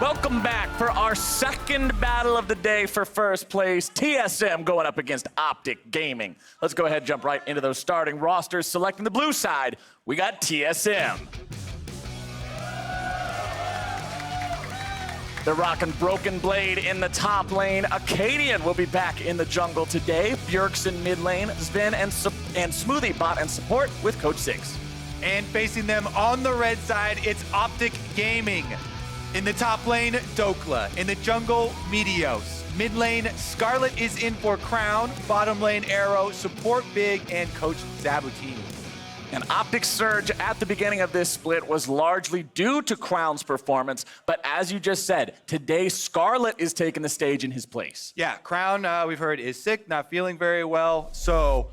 Welcome back for our second battle of the day for first place. TSM going up against OpTic Gaming. Let's go ahead and jump right into those starting rosters. Selecting the blue side, we got TSM. They're rocking Broken Blade in the top lane. Akaadian will be back in the jungle today. Bjergsen mid lane, Zven and Smoothie bot and support with Coach 6. And facing them on the red side, it's OpTic Gaming. In the top lane, Dhokla. In the jungle, Meteos. Mid lane, Scarlet is in for Crown. Bottom lane, Arrow. Support Big and Coach Zabutini. And OpTic's surge at the beginning of this split was largely due to Crown's performance, but as you just said, today Scarlet is taking the stage in his place. Yeah, Crown, we've heard, is sick, not feeling very well, so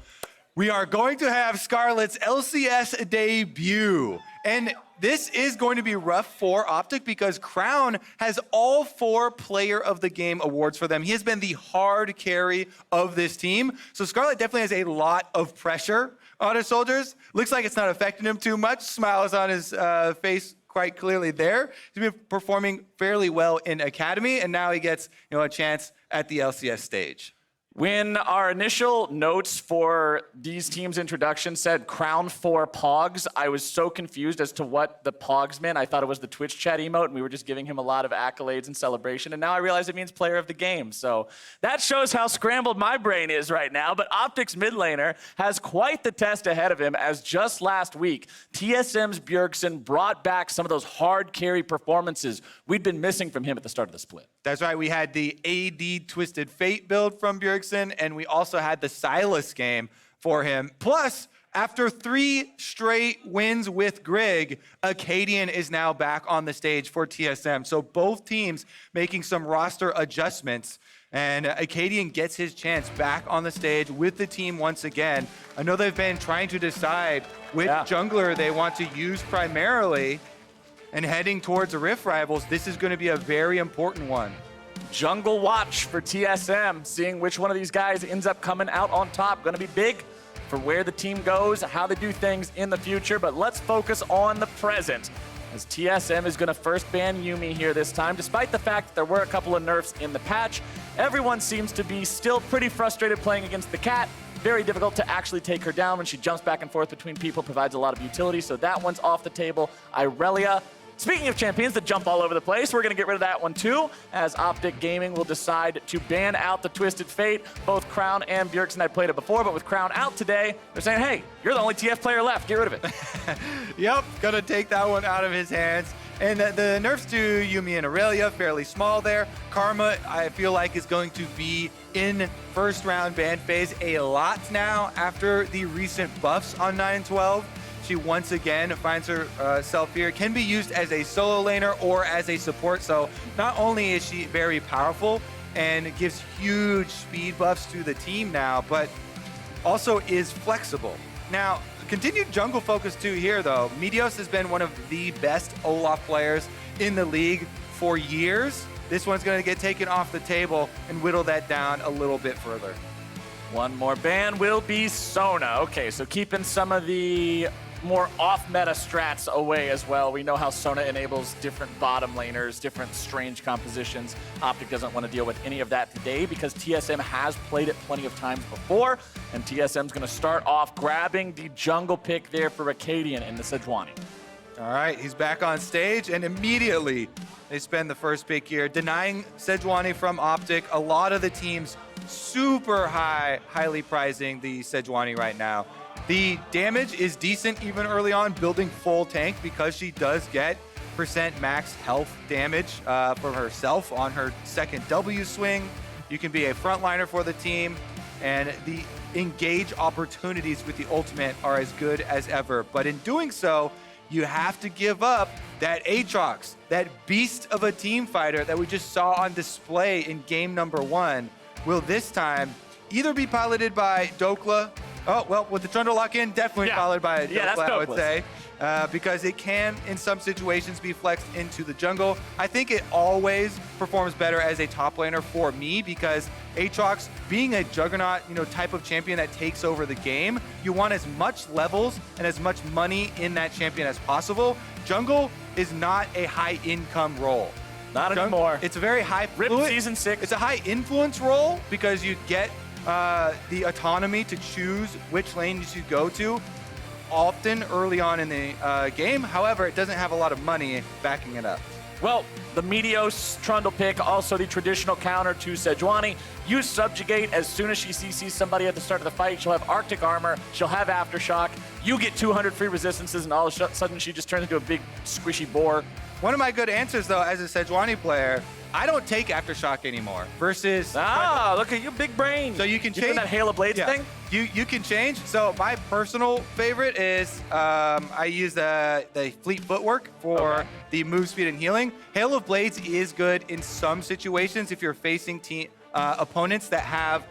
we are going to have Scarlet's LCS debut. And this is going to be rough for OpTic because Crown has all 4 Player of the Game awards for them. He has been the hard carry of this team. So Scarlet definitely has a lot of pressure on his shoulders. Looks like it's not affecting him too much. Smiles on his face quite clearly there. He's been performing fairly well in Academy, and now he gets a chance at the LCS stage. When our initial notes for these teams' introduction said Crown 4 Pogs, I was so confused as to what the Pogs meant. I thought it was the Twitch chat emote, and we were just giving him a lot of accolades and celebration, and now I realize it means player of the game. So that shows how scrambled my brain is right now, but OpTic's mid laner has quite the test ahead of him, as just last week, TSM's Bjergsen brought back some of those hard carry performances we'd been missing from him at the start of the split. That's right, we had the AD Twisted Fate build from Bjergsen, and we also had the Silas game for him. Plus, after 3 straight wins with Grig, Akaadian is now back on the stage for TSM. So both teams making some roster adjustments, and Akaadian gets his chance back on the stage with the team once again. I know they've been trying to decide which jungler they want to use primarily, and heading towards the Rift Rivals, this is going to be a very important one. Jungle watch for TSM, seeing which one of these guys ends up coming out on top. Going to be big for where the team goes, how they do things in the future, but let's focus on the present, as TSM is going to first ban Yuumi here this time. Despite the fact that there were a couple of nerfs in the patch, everyone seems to be still pretty frustrated playing against the cat. Very difficult to actually take her down when she jumps back and forth between people, provides a lot of utility, so that one's off the table. Irelia. Speaking of champions that jump all over the place, we're going to get rid of that one too, as OpTic Gaming will decide to ban out the Twisted Fate. Both Crown and Bjergsen had played it before, but with Crown out today, they're saying, hey, you're the only TF player left, get rid of it. Yep, gonna take that one out of his hands. And the nerfs to Yuumi and Irelia, fairly small there. Karma, I feel like, is going to be in first round ban phase a lot now after the recent buffs on 9-12. She once again finds herself here, can be used as a solo laner or as a support. So not only is she very powerful and gives huge speed buffs to the team now, but also is flexible. Now, continued jungle focus too here though. Meteos has been one of the best Olaf players in the league for years. This one's gonna get taken off the table and whittle that down a little bit further. One more ban will be Sona. Okay, so keeping some of the more off-meta strats away as well. We know how Sona enables different bottom laners, different strange compositions. OpTic doesn't want to deal with any of that today because TSM has played it plenty of times before, and TSM's going to start off grabbing the jungle pick there for Akaadian in the Sejuani. All right, he's back on stage, and immediately they spend the first pick here, denying Sejuani from OpTic. A lot of the teams super highly prizing the Sejuani right now. The damage is decent even early on, building full tank because she does get % max health damage from herself on her second W swing. You can be a frontliner for the team, and the engage opportunities with the ultimate are as good as ever. But in doing so, you have to give up that Aatrox, that beast of a team fighter that we just saw on display in game number 1. Will this time either be piloted by Dhokla. Oh, well, with the Trundle lock-in, definitely followed by Dhokla, I would say. Because it can, in some situations, be flexed into the jungle. I think it always performs better as a top laner for me because Aatrox, being a juggernaut, type of champion that takes over the game, you want as much levels and as much money in that champion as possible. Jungle is not a high-income role. Not anymore. It's a very high Rip fluid. Season 6. It's a high influence role because you get the autonomy to choose which lanes you go to often early on in the game. However, it doesn't have a lot of money backing it up. Well, the Meteos Trundle pick, also the traditional counter to Sejuani. You subjugate as soon as she CCs somebody at the start of the fight. She'll have Arctic armor. She'll have Aftershock. You get 200 free resistances, and all of a sudden she just turns into a big squishy boar. One of my good answers, though, as a Sejuani player, I don't take Aftershock anymore versus... Look at you, big brain. So you can change... that Hail of Blades thing? You can change. So my personal favorite is I use the Fleet Footwork for the move speed and healing. Hail of Blades is good in some situations if you're facing opponents that have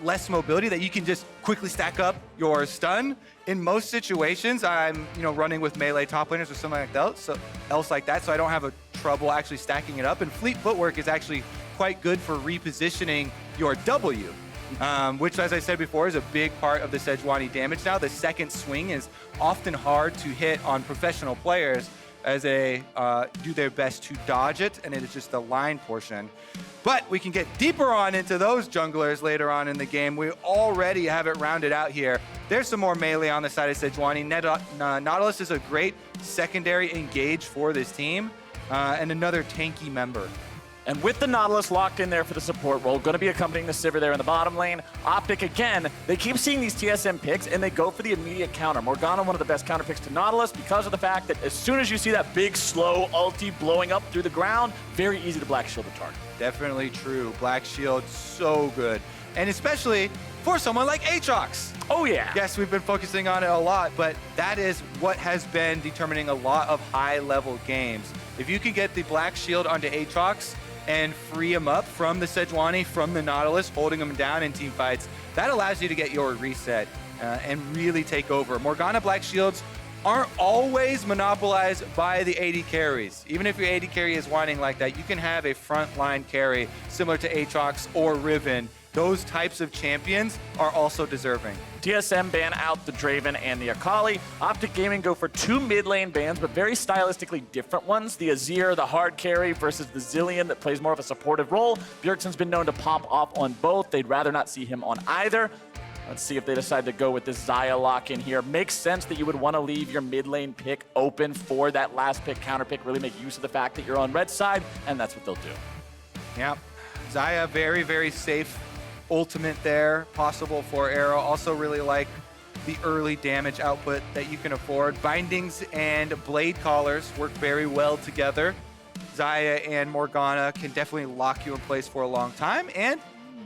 less mobility, that you can just quickly stack up your stun. In most situations, I'm running with melee top laners or something like that, so I don't have a trouble actually stacking it up. And Fleet Footwork is actually quite good for repositioning your W, which, as I said before, is a big part of the Sejuani damage now. The second swing is often hard to hit on professional players as they do their best to dodge it, and it is just the line portion. But we can get deeper on into those junglers later on in the game. We already have it rounded out here. There's some more melee on the side of Sejuani. Nautilus is a great secondary engage for this team, and another tanky member. And with the Nautilus locked in there for the support role, going to be accompanying the Sivir there in the bottom lane. OpTic, again, they keep seeing these TSM picks, and they go for the immediate counter. Morgana, one of the best counter picks to Nautilus because of the fact that as soon as you see that big, slow ulti blowing up through the ground, very easy to Black Shield the target. Definitely true. Black Shield, so good. And especially for someone like Aatrox. Oh, yeah. Yes, we've been focusing on it a lot, but that is what has been determining a lot of high-level games. If you can get the Black Shield onto Aatrox and free him up from the Sejuani, from the Nautilus, holding him down in team fights, that allows you to get your reset and really take over. Morgana Black Shields aren't always monopolized by the AD carries. Even if your AD carry is whining like that, you can have a frontline carry similar to Aatrox or Riven. Those types of champions are also deserving. TSM ban out the Draven and the Akali. OpTic Gaming go for two mid lane bans, but very stylistically different ones. The Azir, the hard carry, versus the Zillion that plays more of a supportive role. Bjergsen's been known to pop off on both. They'd rather not see him on either. Let's see if they decide to go with this Xayah lock in here. Makes sense that you would want to leave your mid lane pick open for that last pick, counter pick, really make use of the fact that you're on red side, and that's what they'll do. Yeah, Xayah, very, very safe ultimate there, possible for arrow. Also really like the early damage output that you can afford. Bindings and blade collars work very well together. Xayah and Morgana can definitely lock you in place for a long time, and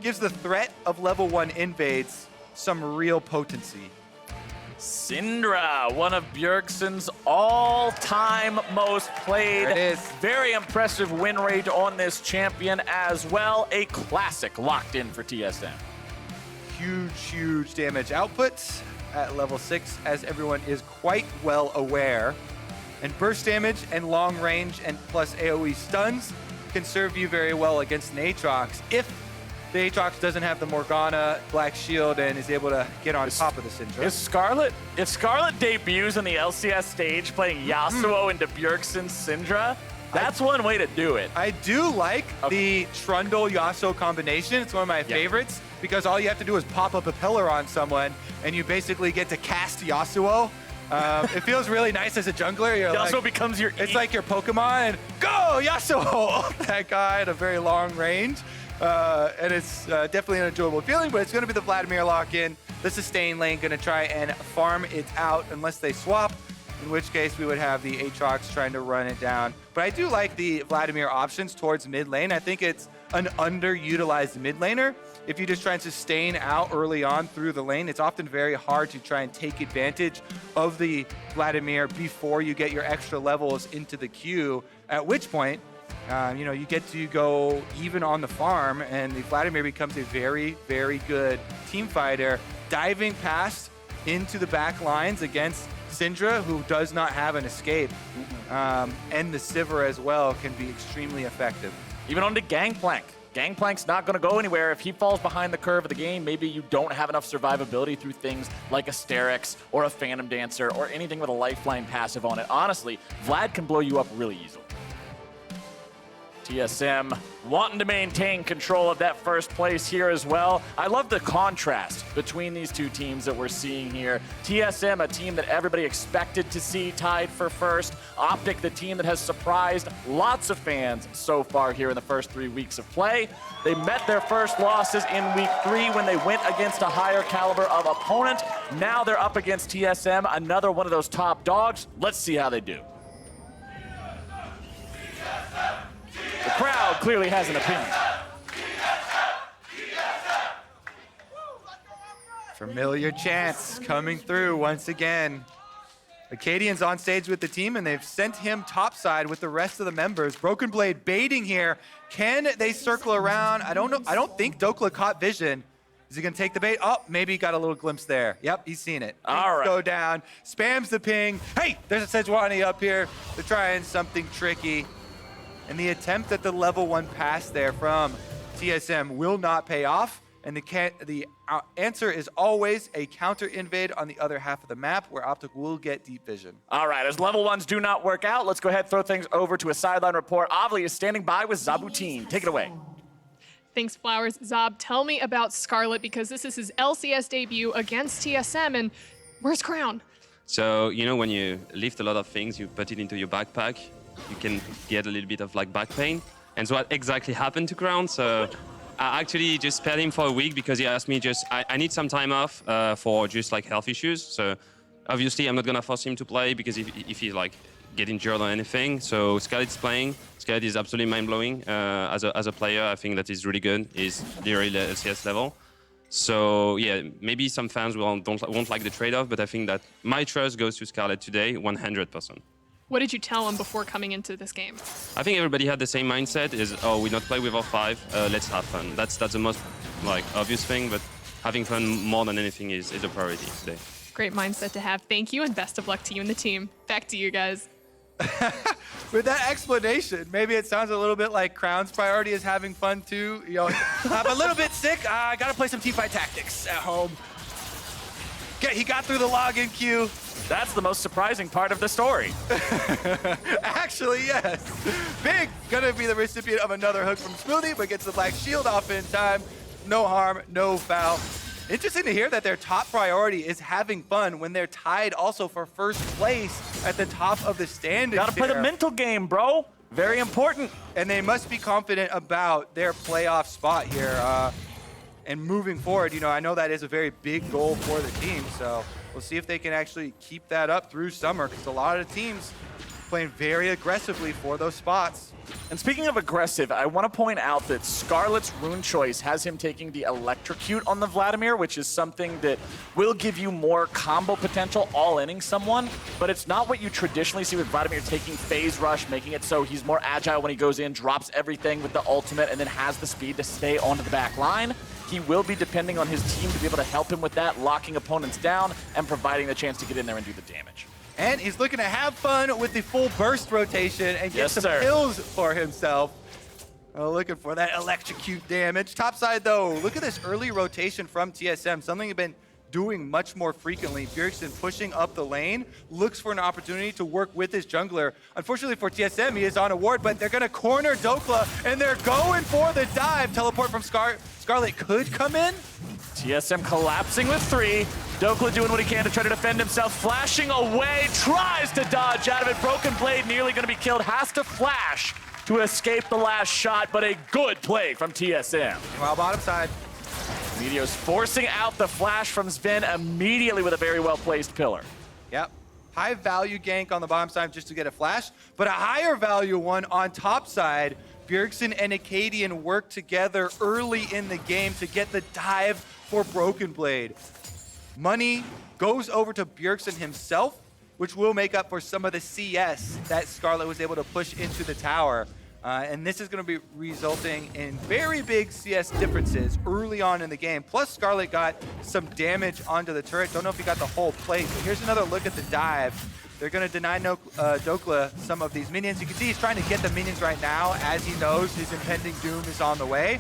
gives the threat of level 1 invades some real potency. Syndra, one of Bjergsen's all-time most played. There it is. Very impressive win rate on this champion as well. A classic locked in for TSM. Huge, huge damage output at level 6, as everyone is quite well aware. And burst damage and long range and plus AoE stuns can serve you very well against an Aatrox if the Aatrox doesn't have the Morgana Black Shield and is able to get on top of the Syndra. If Scarlet debuts on the LCS stage playing Yasuo into Bjergsen's Syndra, that's one way to do it. I do like the Trundle Yasuo combination. It's one of my favorites because all you have to do is pop a Propeller on someone and you basically get to cast Yasuo. It feels really nice as a jungler. Yasuo becomes your It's like your Pokemon. And go, Yasuo! That guy at a very long range. And it's definitely an enjoyable feeling, but it's going to be the Vladimir lock-in. The sustain lane going to try and farm it out unless they swap, in which case we would have the Aatrox trying to run it down. But I do like the Vladimir options towards mid lane. I think it's an underutilized mid laner. If you just try and sustain out early on through the lane, it's often very hard to try and take advantage of the Vladimir before you get your extra levels into the queue, at which point you get to go even on the farm, and the Vladimir becomes a very, very good team fighter, diving past into the back lines against Syndra, who does not have an escape, and the Sivir as well can be extremely effective. Even on to Gangplank. Gangplank's not going to go anywhere. If he falls behind the curve of the game, maybe you don't have enough survivability through things like a Sterix or a Phantom Dancer or anything with a lifeline passive on it. Honestly, Vlad can blow you up really easily. TSM wanting to maintain control of that first place here as well. I love the contrast between these two teams that we're seeing here. TSM, a team that everybody expected to see tied for first. OpTic, the team that has surprised lots of fans so far here in the first 3 weeks of play. They met their first losses in week 3 when they went against a higher caliber of opponent. Now they're up against TSM, another one of those top dogs. Let's see how they do. The crowd clearly has an opinion. Familiar chants coming through once again. Akaadian's on stage with the team, and they've sent him topside with the rest of the members. Broken Blade baiting here. Can they circle around? I don't know. I don't think Dhokla caught vision. Is he going to take the bait? Oh, maybe he got a little glimpse there. Yep, he's seen it. All right. Go down. Spams the ping. Hey, there's a Sejuani up here. They're trying something tricky. And the attempt at the level 1 pass there from TSM will not pay off. And the answer is always a counter invade on the other half of the map where OpTic will get deep vision. All right, as level 1s do not work out, let's go ahead and throw things over to a sideline report. Avli is standing by with Zabuteen. Take it away. Thanks, Flowers. Zab, tell me about Scarlet, because this is his LCS debut against TSM, and where's Crown? So, you know, when you lift a lot of things, you put it into your backpack, you can get a little bit of like back pain. And so what exactly happened to Crown? So I actually just spared him for a week because he asked me I need some time off for just like health issues. So obviously I'm not gonna force him to play because if he like get injured or anything. So Scarlet's playing. Scarlet is absolutely mind-blowing as a player. I think that is really good. He's literally the LCS level. So yeah, maybe some fans won't like the trade-off, but I think that my trust goes to Scarlet today, 100%. What did you tell him before coming into this game? I think everybody had the same mindset: oh, we not play with our 5, let's have fun. That's the most like obvious thing, but having fun more than anything is a priority today. Great mindset to have. Thank you, and best of luck to you and the team. Back to you guys. With that explanation, maybe it sounds a little bit like Crown's priority is having fun too. You know, I'm a little bit sick. I gotta play some teamfight tactics at home. Okay, he got through the login queue. That's the most surprising part of the story. Actually, yes. Big gonna be the recipient of another hook from Smoothie, but gets the black shield off in time. No harm, no foul. Interesting to hear that their top priority is having fun when they're tied also for first place at the top of the standings. Gotta play the mental game, bro. Very important. And they must be confident about their playoff spot here. And moving forward, you know, I know that is a very big goal for the team, so we'll see if they can actually keep that up through summer, because a lot of the teams playing very aggressively for those spots. And speaking of aggressive, I want to point out that Scarlet's rune choice has him taking the Electrocute on the Vladimir, which is something that will give you more combo potential all-inning someone, but it's not what you traditionally see with Vladimir taking Phase Rush, making it so he's more agile when he goes in, drops everything with the ultimate, and then has the speed to stay onto the back line. He will be depending on his team to be able to help him with that, locking opponents down and providing the chance to get in there and do the damage. And he's looking to have fun with the full burst rotation and get some kills for himself. Looking for that electrocute damage. Topside though, look at this early rotation from TSM, something they've been doing much more frequently. Bjergsen pushing up the lane, looks for an opportunity to work with his jungler. Unfortunately for TSM, he is on a ward, but they're gonna corner Dhokla and they're going for the dive. Teleport from Scarlet could come in. TSM collapsing with 3. Dhokla doing what he can to try to defend himself, flashing away, tries to dodge out of it. Broken Blade nearly gonna be killed, has to flash to escape the last shot, but a good play from TSM. While bottom side. Meteos forcing out the flash from Zven immediately with a very well-placed pillar. Yep. High value gank on the bottom side just to get a flash, but a higher value one on top side. Bjergsen and Akaadian work together early in the game to get the dive for Broken Blade. Money goes over to Bjergsen himself, which will make up for some of the CS that Scarlet was able to push into the tower. And this is going to be resulting in very big CS differences early on in the game. Plus, Scarlet got some damage onto the turret. Don't know if he got the whole plate, but here's another look at the dive. They're going to deny Dhokla some of these minions. You can see he's trying to get the minions right now as he knows his impending doom is on the way.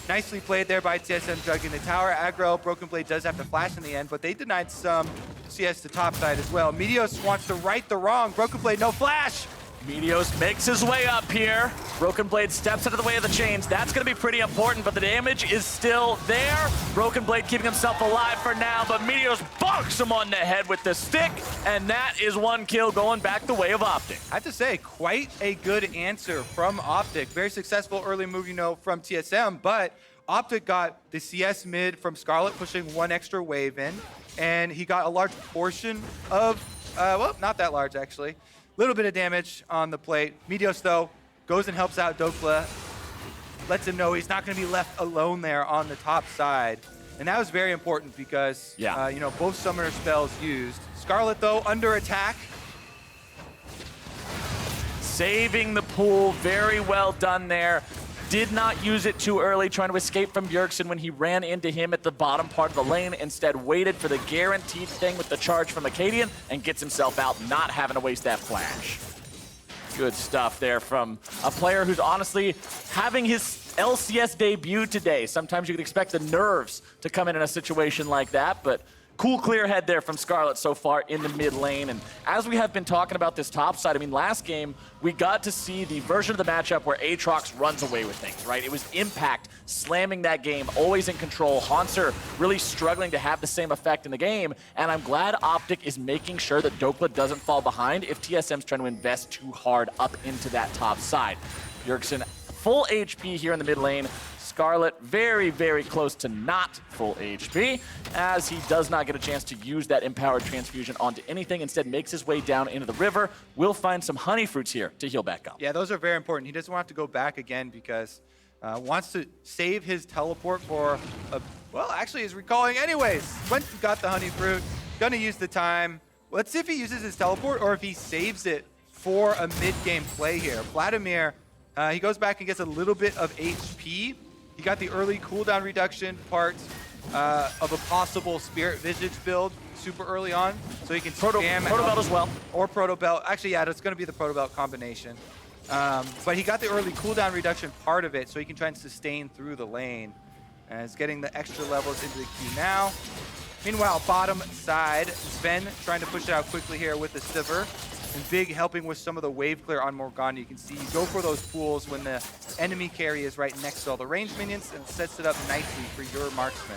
Nicely played there by TSM jugging the tower. Aggro, Broken Blade does have to flash in the end, but they denied some CS to top side as well. Meteos wants to right the wrong. Broken Blade, no flash! Meteos makes his way up here. Broken Blade steps out of the way of the chains. That's going to be pretty important, but the damage is still there. Broken Blade keeping himself alive for now, but Meteos bonks him on the head with the stick, and that is one kill going back the way of OpTic. I have to say, quite a good answer from OpTic. Very successful early move, you know, from TSM, but OpTic got the CS mid from Scarlet pushing one extra wave in, and he got a large portion of, well, not that large actually. Little bit of damage on the plate. Meteos, though, goes and helps out Dhokla. Lets him know he's not going to be left alone there on the top side. And that was very important because, you know, both summoner spells used. Scarlet, though, under attack. Saving the pool, very well done there. Did not use it too early, trying to escape from Bjergsen when he ran into him at the bottom part of the lane. Instead, waited for the guaranteed thing with the charge from Akaadian and gets himself out, not having to waste that flash. Good stuff there from a player who's honestly having his LCS debut today. Sometimes you could expect the nerves to come in a situation like that, but cool clear head there from Scarlet so far in the mid lane. And as we have been talking about this top side, I mean, last game, we got to see the version of the matchup where Aatrox runs away with things, right? It was Impact slamming that game, always in control. Haunter really struggling to have the same effect in the game. And I'm glad OpTic is making sure that Dhokla doesn't fall behind if TSM's trying to invest too hard up into that top side. Bjergsen, full HP here in the mid lane. Scarlet very, very close to not full HP, as he does not get a chance to use that empowered transfusion onto anything. Instead makes his way down into the river. Will find some honey fruits here to heal back up. Yeah, those are very important. He doesn't want to go back again because wants to save his teleport for a, well, actually is recalling anyways. Went and got the honey fruit, gonna use the time. Let's see if he uses his teleport or if he saves it for a mid-game play here. Vladimir, he goes back and gets a little bit of HP. He got the early cooldown reduction part of a possible Spirit Visage build super early on, so he can spam Proto Belt as well. Or Proto Belt. Actually, yeah, it's going to be the Proto Belt combination. But he got the early cooldown reduction part of it, so he can try and sustain through the lane. And is getting the extra levels into the queue now. Meanwhile, bottom side, Zven trying to push it out quickly here with the Sivir. And Big helping with some of the wave clear on Morgana. You can see you go for those pools when the enemy carry is right next to all the ranged minions and sets it up nicely for your marksman.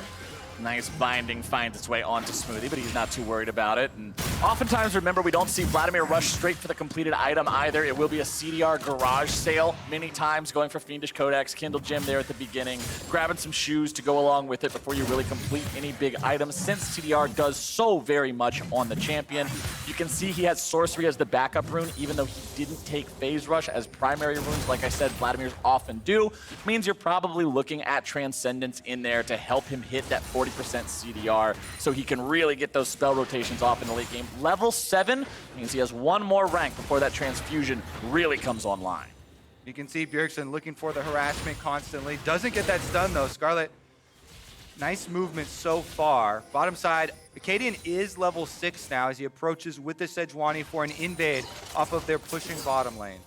Nice binding finds its way onto Smoothie, but he's not too worried about it. And oftentimes, remember, we don't see Vladimir rush straight for the completed item either. It will be a CDR garage sale many times, going for Fiendish Codex, Kindle Gem there at the beginning, grabbing some shoes to go along with it before you really complete any big items, since CDR does so very much on the champion. You can see he has Sorcery as the backup rune, even though he didn't take Phase Rush as primary runes, like I said, Vladimir's often do. Means you're probably looking at Transcendence in there to help him hit that 40% CDR, so he can really get those spell rotations off in the late game. Level 7 means he has one more rank before that transfusion really comes online. You can see Bjergsen looking for the harassment constantly. Doesn't get that stun though. Scarlet, nice movement so far. Bottom side, Akaadian is level 6 now as he approaches with the Sejuani for an invade off of their pushing bottom lane.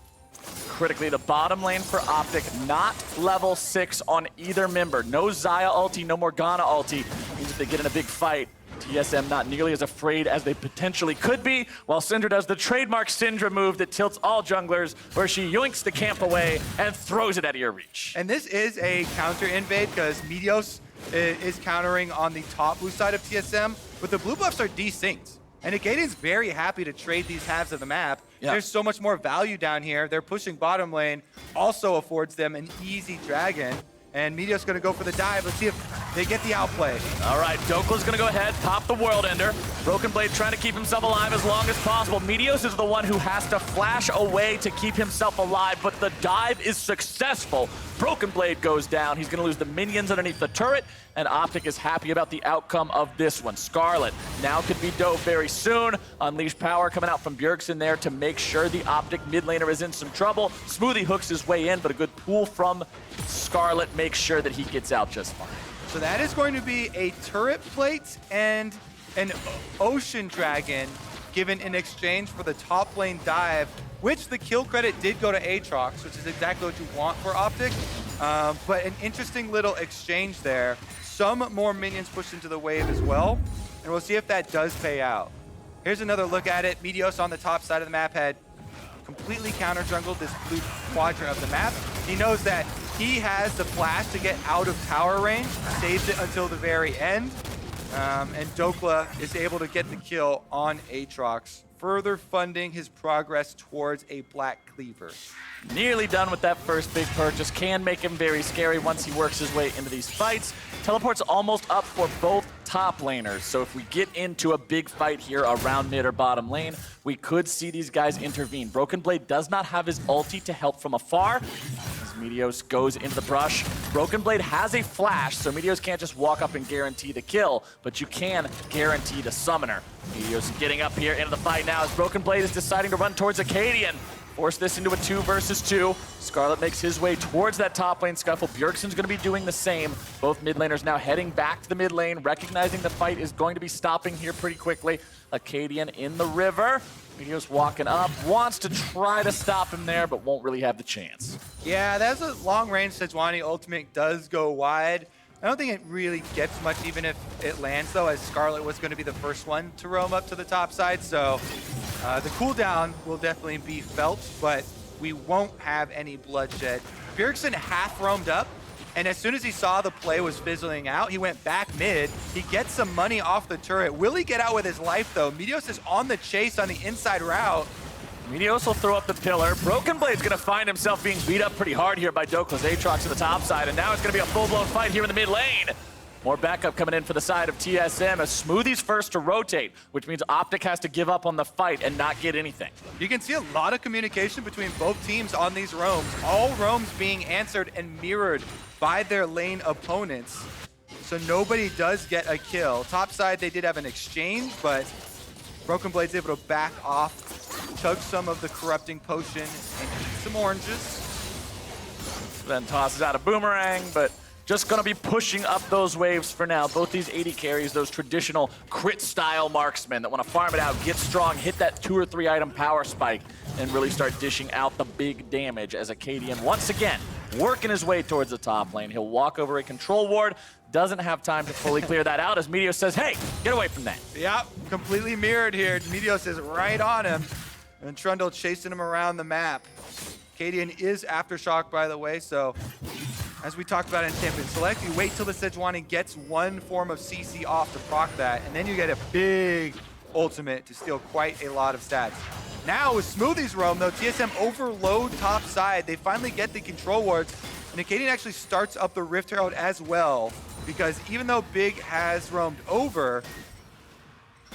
Critically, the bottom lane for OpTic, not level 6 on either member. No Xayah ulti, no Morgana ulti. Means if they get in a big fight, TSM not nearly as afraid as they potentially could be, while Syndra does the trademark Syndra move that tilts all junglers, where she yoinks the camp away and throws it out of your reach. And this is a counter invade because Meteos is countering on the top blue side of TSM, but the blue buffs are desynced. And Akaadian's very happy to trade these halves of the map. Yeah. There's so much more value down here. They're pushing bottom lane, also affords them an easy dragon. And Meteos gonna go for the dive. Let's see if they get the outplay. All right, Dhokla's gonna go ahead, pop the World Ender. Broken Blade trying to keep himself alive as long as possible. Meteos is the one who has to flash away to keep himself alive, but the dive is successful. Broken Blade goes down. He's gonna lose the minions underneath the turret, and OpTic is happy about the outcome of this one. Scarlet now could be dove very soon. Unleash power coming out from Bjergsen there to make sure the OpTic mid laner is in some trouble. Smoothie hooks his way in, but a good pull from Scarlet makes sure that he gets out just fine. So that is going to be a turret plate and an ocean dragon given in exchange for the top lane dive, which the kill credit did go to Aatrox, which is exactly what you want for OpTic. But an interesting little exchange there. Some more minions pushed into the wave as well, and we'll see if that does pay out. Here's another look at it. Meteos on the top side of the map had completely counter jungled this blue quadrant of the map. He knows that he has the flash to get out of tower range, saves it until the very end, and Dhokla is able to get the kill on Aatrox, further funding his progress towards a Black Cleaver. Nearly done with that first big purchase. Can make him very scary once he works his way into these fights. Teleport's almost up for both top laners, so if we get into a big fight here around mid or bottom lane, we could see these guys intervene. Broken Blade does not have his ulti to help from afar. As Meteos goes into the brush. Broken Blade has a flash, so Meteos can't just walk up and guarantee the kill, but you can guarantee the summoner. Meteos getting up here into the fight now as Broken Blade is deciding to run towards Akaadian. Force this into a 2 versus 2. Scarlet makes his way towards that top lane scuffle. Bjergsen's going to be doing the same. Both mid laners now heading back to the mid lane, recognizing the fight is going to be stopping here pretty quickly. Akaadian in the river. Meteos walking up, wants to try to stop him there, but won't really have the chance. Yeah, that's a long-range Sejuani ultimate does go wide. I don't think it really gets much, even if it lands, though, as Scarlet was going to be the first one to roam up to the top side. So the cooldown will definitely be felt, but we won't have any bloodshed. Bjergsen half roamed up, and as soon as he saw the play was fizzling out, he went back mid. He gets some money off the turret. Will he get out with his life, though? Meteos is on the chase on the inside route. Meteos will throw up the pillar. Broken Blade's gonna find himself being beat up pretty hard here by Dhokla's Aatrox to the top side, and now it's gonna be a full-blown fight here in the mid lane. More backup coming in for the side of TSM as Smoothie's first to rotate, which means OpTic has to give up on the fight and not get anything. You can see a lot of communication between both teams on these roams. All roams being answered and mirrored by their lane opponents. So nobody does get a kill. Top side, they did have an exchange, but Broken Blade's able to back off, chug some of the corrupting potion, and eat some oranges. Then tosses out a boomerang, but just gonna be pushing up those waves for now. Both these 80 carries, those traditional crit-style marksmen that want to farm it out, get strong, hit that 2 or 3 item power spike, and really start dishing out the big damage as Akaadian once again working his way towards the top lane. He'll walk over a control ward, doesn't have time to fully clear that out as Meteos says, hey, get away from that. Yep, completely mirrored here. Meteos is right on him, and Trundle chasing him around the map. Akaadian is Aftershock, by the way, so as we talked about in Champion Select, you wait till the Sejuani gets one form of CC off to proc that, and then you get a big ultimate to steal quite a lot of stats. Now with Smoothie's roam, though, TSM overload top side. They finally get the control wards, and Akaadian actually starts up the Rift Herald as well, because even though Big has roamed over,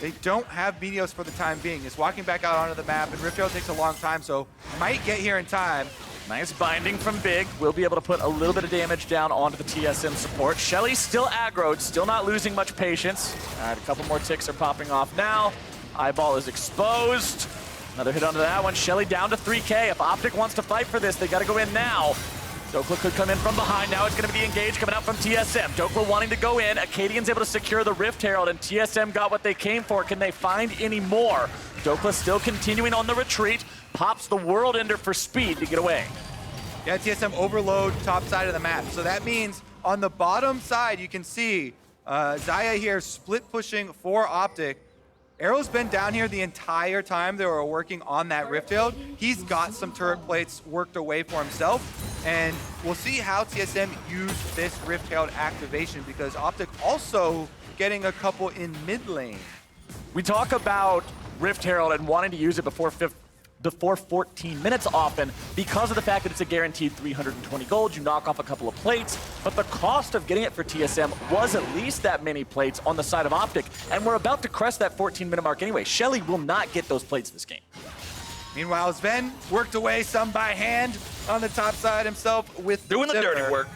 they don't have Meteos for the time being. It's walking back out onto the map, and Rift Herald takes a long time, so might get here in time. Nice binding from Big. We'll be able to put a little bit of damage down onto the TSM support. Shelly's still aggroed, still not losing much patience. All right, a couple more ticks are popping off now. Eyeball is exposed. Another hit onto that one. Shelly down to 3K. If OpTic wants to fight for this, they gotta go in now. Dhokla could come in from behind. Now it's gonna be the engage coming out from TSM. Dhokla wanting to go in. Akaadian's able to secure the Rift Herald, and TSM got what they came for. Can they find any more? Dhokla still continuing on the retreat. Pops the World Ender for speed to get away. Yeah, TSM overload top side of the map. So that means on the bottom side, you can see Xayah here split pushing for OpTic. Arrow's been down here the entire time they were working on that Rift Herald. He's got some turret plates worked away for himself, and we'll see how TSM use this Rift Herald activation, because OpTic also getting a couple in mid lane. We talk about Rift Herald and wanting to use it before 14 minutes often because of the fact that it's a guaranteed 320 gold. You knock off a couple of plates, but the cost of getting it for TSM was at least that many plates on the side of OpTic, and we're about to crest that 14-minute mark anyway. Shelly will not get those plates this game. Meanwhile, Zven worked away some by hand on the top side himself with doing the dirty Sivir. work.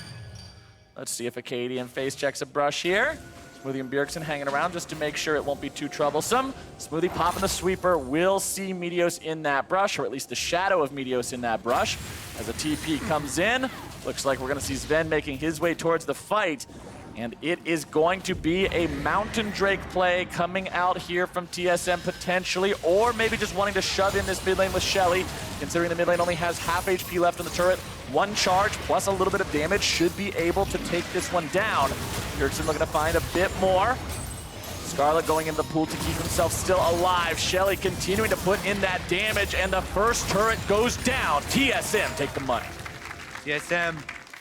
Let's see if Akaadian face checks a brush here. Smoothie and Bjergsen hanging around just to make sure it won't be too troublesome. Smoothie popping the sweeper. We'll see Meteos in that brush, or at least the shadow of Meteos in that brush. As a TP comes in, looks like we're going to see Zven making his way towards the fight. And it is going to be a Mountain Drake play coming out here from TSM potentially, or maybe just wanting to shove in this mid lane with Shelly, considering the mid lane only has half HP left on the turret. One charge plus a little bit of damage should be able to take this one down. Bjergsen looking to find a bit more. Scarlet going into the pool to keep himself still alive. Shelly continuing to put in that damage, and the first turret goes down. TSM take the money. TSM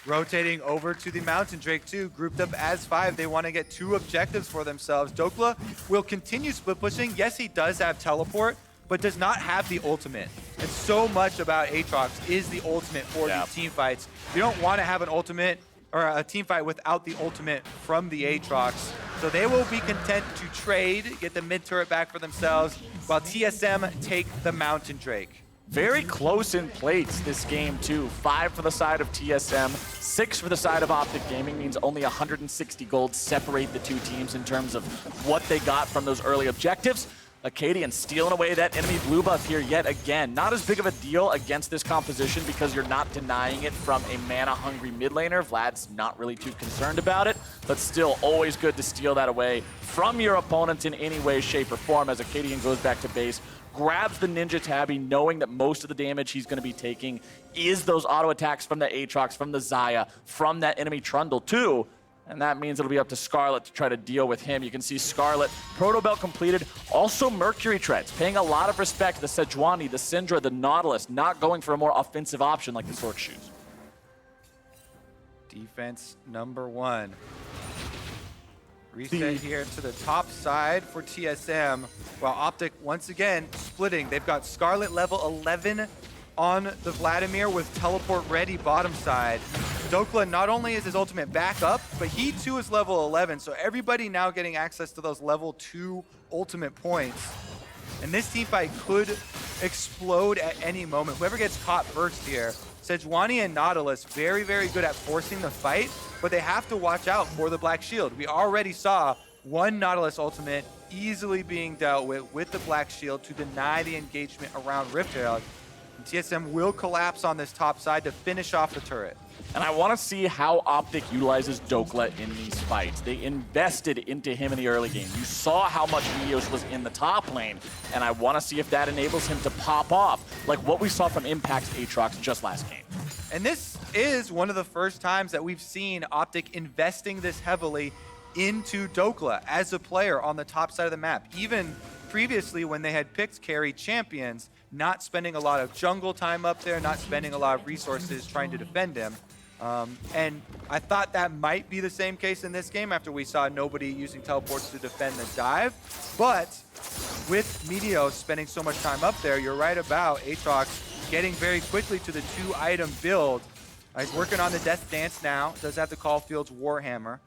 rotating over to the Mountain Drake too, grouped up as 5. They want to get 2 objectives for themselves. Dhokla will continue split pushing. Yes, he does have teleport, but does not have the ultimate. And so much about Aatrox is the ultimate for these team fights. You don't want to have an ultimate or a team fight without the ultimate from the Aatrox. So they will be content to trade, get the mid turret back for themselves, while TSM take the Mountain Drake. Very close in plates this game too. 5 for the side of TSM, 6 for the side of OpTic Gaming. Means only 160 gold separate the two teams in terms of what they got from those early objectives. Akaadian stealing away that enemy blue buff here yet again. Not as big of a deal against this composition because you're not denying it from a mana-hungry mid laner. Vlad's not really too concerned about it, but still always good to steal that away from your opponent in any way, shape, or form as Akaadian goes back to base, grabs the Ninja Tabby, knowing that most of the damage he's going to be taking is those auto attacks from the Aatrox, from the Xayah, from that enemy Trundle too. And that means it'll be up to Scarlet to try to deal with him. You can see Scarlet, Proto Belt completed. Also Mercury Treads, paying a lot of respect to the Sejuani, the Syndra, the Nautilus, not going for a more offensive option like the Sword Shoes. Defense number 1. Reset here to the top side for TSM, while OpTic once again splitting. They've got Scarlet level 11 on the Vladimir with teleport ready bottom side. Dhokla, not only is his ultimate back up, but he too is level 11, so everybody now getting access to those level 2 ultimate points. And this team fight could explode at any moment. Whoever gets caught first here, Sejuani and Nautilus, very, very good at forcing the fight, but they have to watch out for the Black Shield. We already saw one Nautilus ultimate easily being dealt with the Black Shield to deny the engagement around Rift Herald. And TSM will collapse on this top side to finish off the turret. And I want to see how OpTic utilizes Dhokla in these fights. They invested into him in the early game. You saw how much Meteos was in the top lane, and I want to see if that enables him to pop off, like what we saw from Impact's Aatrox just last game. And this is one of the first times that we've seen OpTic investing this heavily into Dhokla as a player on the top side of the map. Even previously when they had picked carry champions, not spending a lot of jungle time up there, not spending a lot of resources trying to defend him. And I thought that might be the same case in this game after we saw nobody using teleports to defend the dive. But with Meteos spending so much time up there, you're right about Aatrox getting very quickly to the 2-item build. He's working on the Death Dance now, does have the Caulfield's Warhammer.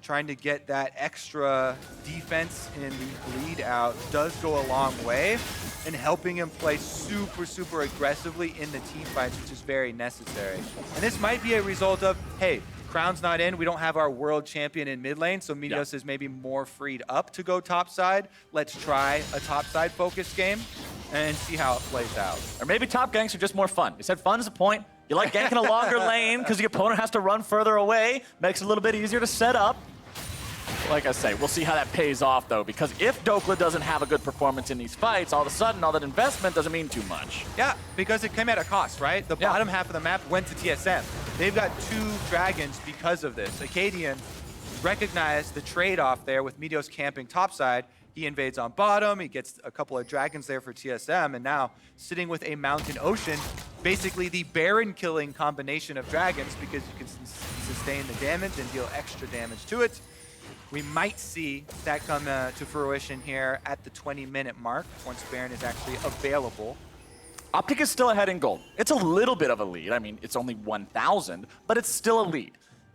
Trying to get that extra defense in the bleed out does go a long way, and helping him play super, super aggressively in the team fights, which is very necessary. And this might be a result of, hey, Crown's not in, we don't have our world champion in mid lane, so Meteos is maybe more freed up to go top side. Let's try a top side focus game and see how it plays out. Or maybe top ganks are just more fun. You said fun is the point. You like ganking a longer lane because the opponent has to run further away. Makes it a little bit easier to set up. Like I say, we'll see how that pays off, though, because if Dhokla doesn't have a good performance in these fights, all of a sudden, all that investment doesn't mean too much. Yeah, because it came at a cost, right? The bottom half of the map went to TSM. They've got 2 dragons because of this. Akaadian recognized the trade-off there with Meteos camping topside. He invades on bottom, he gets a couple of dragons there for TSM, and now sitting with a Mountain Ocean, basically the Baron-killing combination of dragons because you can sustain the damage and deal extra damage to it. We might see that come to fruition here at the 20-minute mark once Baron is actually available. OpTic is still ahead in gold. It's a little bit of a lead. I mean, it's only 1,000, but it's still a lead.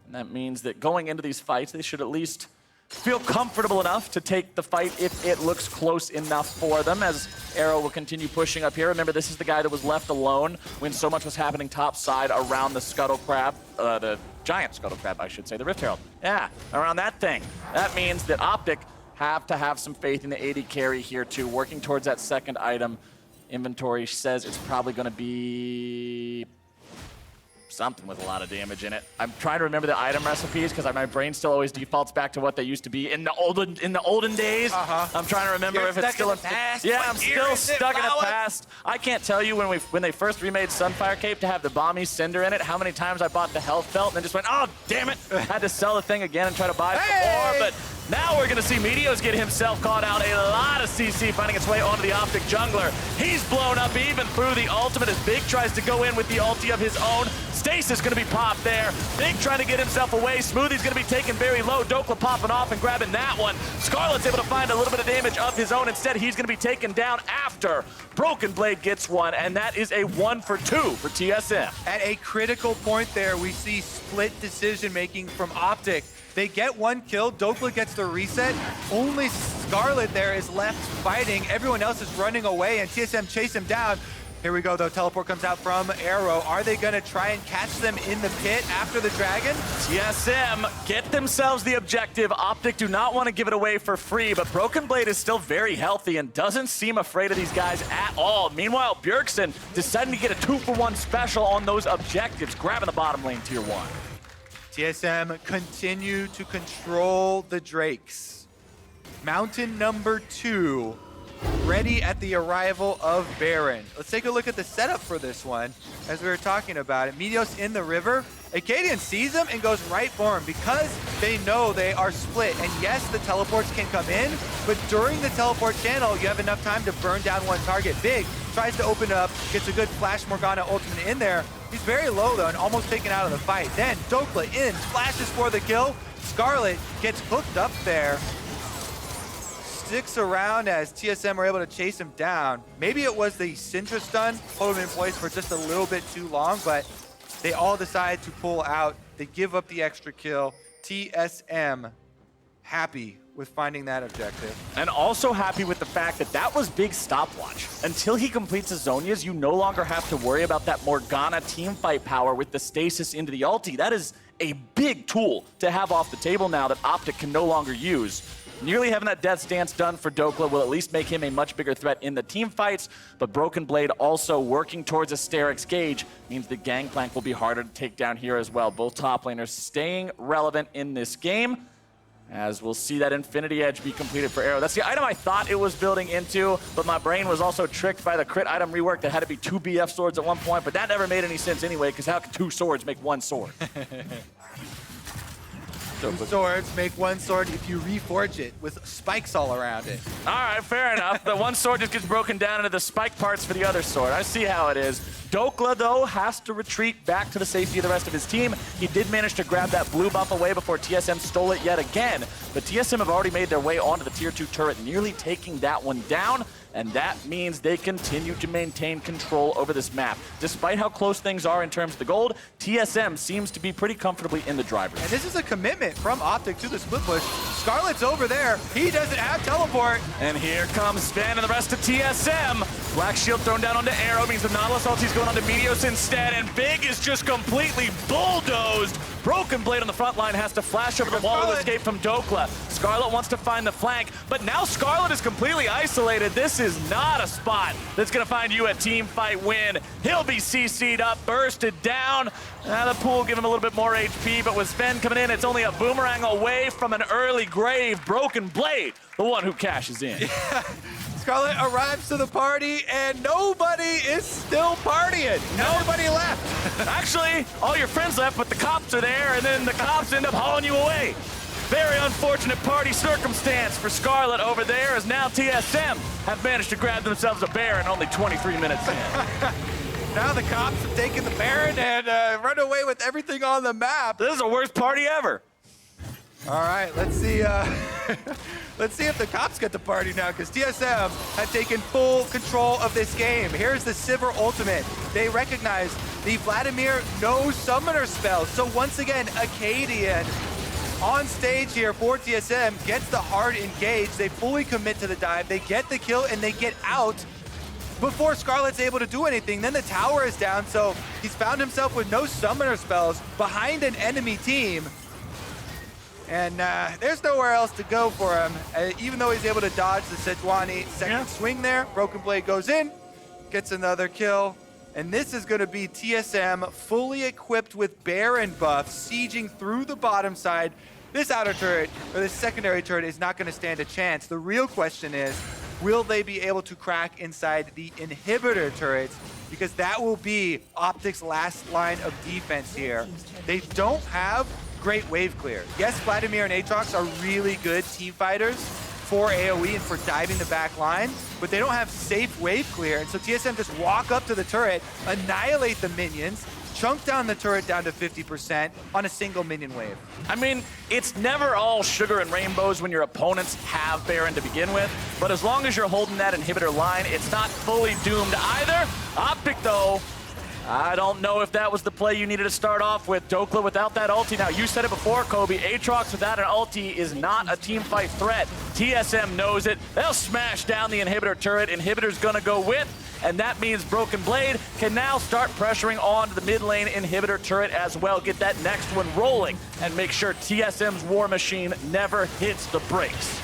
And that means that going into these fights, they should at least feel comfortable enough to take the fight if it looks close enough for them, as Arrow will continue pushing up here. Remember, this is the guy that was left alone when so much was happening top side around the Scuttle Crab, the giant Scuttle Crab, I should say, the Rift Herald. Yeah, around that thing. That means that OpTic have to have some faith in the AD carry here too, working towards that second item. Inventory says it's probably going to be something with a lot of damage in it. I'm trying to remember the item recipes because my brain still always defaults back to what they used to be in the olden days. I'm trying to remember if it's still in the past. Yeah, I'm still stuck in the past. I can't tell you when they first remade Sunfire Cape to have the Bomby Cinder in it, how many times I bought the health belt and then just went, oh damn it! Had to sell the thing again and try to buy it more, but Now we're gonna see Meteos get himself caught out. A lot of CC finding its way onto the OpTic jungler. He's blown up even through the ultimate as Big tries to go in with the ulti of his own. Stasis gonna be popped there. Big trying to get himself away. Smoothie's gonna be taken very low. Dhokla popping off and grabbing that one. Scarlet's able to find a little bit of damage of his own. Instead, he's gonna be taken down after Broken Blade gets one, and that is a 1 for 2 for TSM. At a critical point there, we see split decision-making from OpTic. They get one kill, Dhokla gets the reset. Only Scarlet there is left fighting. Everyone else is running away, and TSM chase him down. Here we go, though. Teleport comes out from Arrow. Are they going to try and catch them in the pit after the dragon? TSM get themselves the objective. OpTic do not want to give it away for free, but Broken Blade is still very healthy and doesn't seem afraid of these guys at all. Meanwhile, Bjergsen deciding to get a 2-for-1 special on those objectives, grabbing the bottom lane tier 1. TSM continue to control the Drakes. Mountain number 2, ready at the arrival of Baron. Let's take a look at the setup for this one, as we were talking about it. Meteos in the river. Akaadian sees him and goes right for him because they know they are split. And yes, the teleports can come in, but during the teleport channel, you have enough time to burn down one target. Big tries to open up, gets a good Flash Morgana ultimate in there. He's very low though and almost taken out of the fight. Then Dhokla in, splashes for the kill. Scarlet gets hooked up there. Sticks around as TSM are able to chase him down. Maybe it was the Syndra stun, hold him in place for just a little bit too long, but they all decide to pull out. They give up the extra kill. TSM happy with finding that objective. And also happy with the fact that that was Big's stopwatch. Until he completes his Zonias, you no longer have to worry about that Morgana teamfight power with the stasis into the ulti. That is a big tool to have off the table now that OpTic can no longer use. Nearly having that Death Stance done for Dhokla will at least make him a much bigger threat in the team fights, but Broken Blade also working towards a Sterix Gauge means the Gangplank will be harder to take down here as well. Both top laners staying relevant in this game, as we'll see that Infinity Edge be completed for Arrow. That's the item I thought it was building into, but my brain was also tricked by the crit item rework that had to be 2 BF swords at one point, but that never made any sense anyway, because how can 2 swords make 1 sword? 2 swords make 1 sword if you reforge it with spikes all around it. All right, fair enough. The 1 sword just gets broken down into the spike parts for the other sword. I see how it is. Dhokla, though, has to retreat back to the safety of the rest of his team. He did manage to grab that blue buff away before TSM stole it yet again, but TSM have already made their way onto the tier 2 turret, nearly taking that one down, and that means they continue to maintain control over this map. Despite how close things are in terms of the gold, TSM seems to be pretty comfortably in the driver's. And this is a commitment from OpTic to the split push. Scarlet's over there. He doesn't have teleport. And here comes Zven and the rest of TSM. Black Shield thrown down onto Arrow means the Nautilus ulti's going onto Meteos instead, and Big is just completely bulldozed. Broken Blade on the front line has to flash over the wall to escape from Dhokla. Scarlet wants to find the flank, but now Scarlet is completely isolated. This is not a spot that's going to find you a team fight win. He'll be CC'd up, bursted down. The pool give him a little bit more HP, but with Zven coming in, it's only a boomerang away from an early grave. Broken Blade, the one who cashes in. Yeah. Scarlet arrives to the party, and nobody is still partying. Nobody left. Actually, all your friends left, but the cops are there, and then the cops end up hauling you away. Very unfortunate party circumstance for Scarlet over there, as now TSM have managed to grab themselves a Baron only 23 minutes in. Now the cops have taken the Baron and run away with everything on the map. This is the worst party ever. All right, let's see. Let's see if the cops get the party now, because TSM have taken full control of this game. Here's the Sivir ultimate. They recognize the Vladimir no summoner spell. So once again, Akaadian on stage here for TSM gets the hard engage. They fully commit to the dive. They get the kill and they get out before Scarlet's able to do anything. Then the tower is down, so he's found himself with no summoner spells behind an enemy team. And there's nowhere else to go for him, even though he's able to dodge the Sejuani second swing there. Broken Blade goes in, gets another kill. And this is going to be TSM fully equipped with Baron buffs, sieging through the bottom side. This outer turret, or this secondary turret, is not going to stand a chance. The real question is, will they be able to crack inside the inhibitor turrets? Because that will be OpTic's last line of defense here. They don't have great wave clear. Yes, Vladimir and Aatrox are really good team fighters for AoE and for diving the back line, but they don't have safe wave clear, and so TSM just walk up to the turret, annihilate the minions, chunk down the turret down to 50% on a single minion wave. I mean, it's never all sugar and rainbows when your opponents have Baron to begin with, but as long as you're holding that inhibitor line, it's not fully doomed either. OpTic, though, I don't know if that was the play you needed to start off with. Dhokla without that ulti. Now, you said it before, Kobe. Aatrox without an ulti is not a team fight threat. TSM knows it. They'll smash down the inhibitor turret. Inhibitor's gonna go with, and that means Broken Blade can now start pressuring on the mid lane inhibitor turret as well. Get that next one rolling and make sure TSM's War Machine never hits the brakes.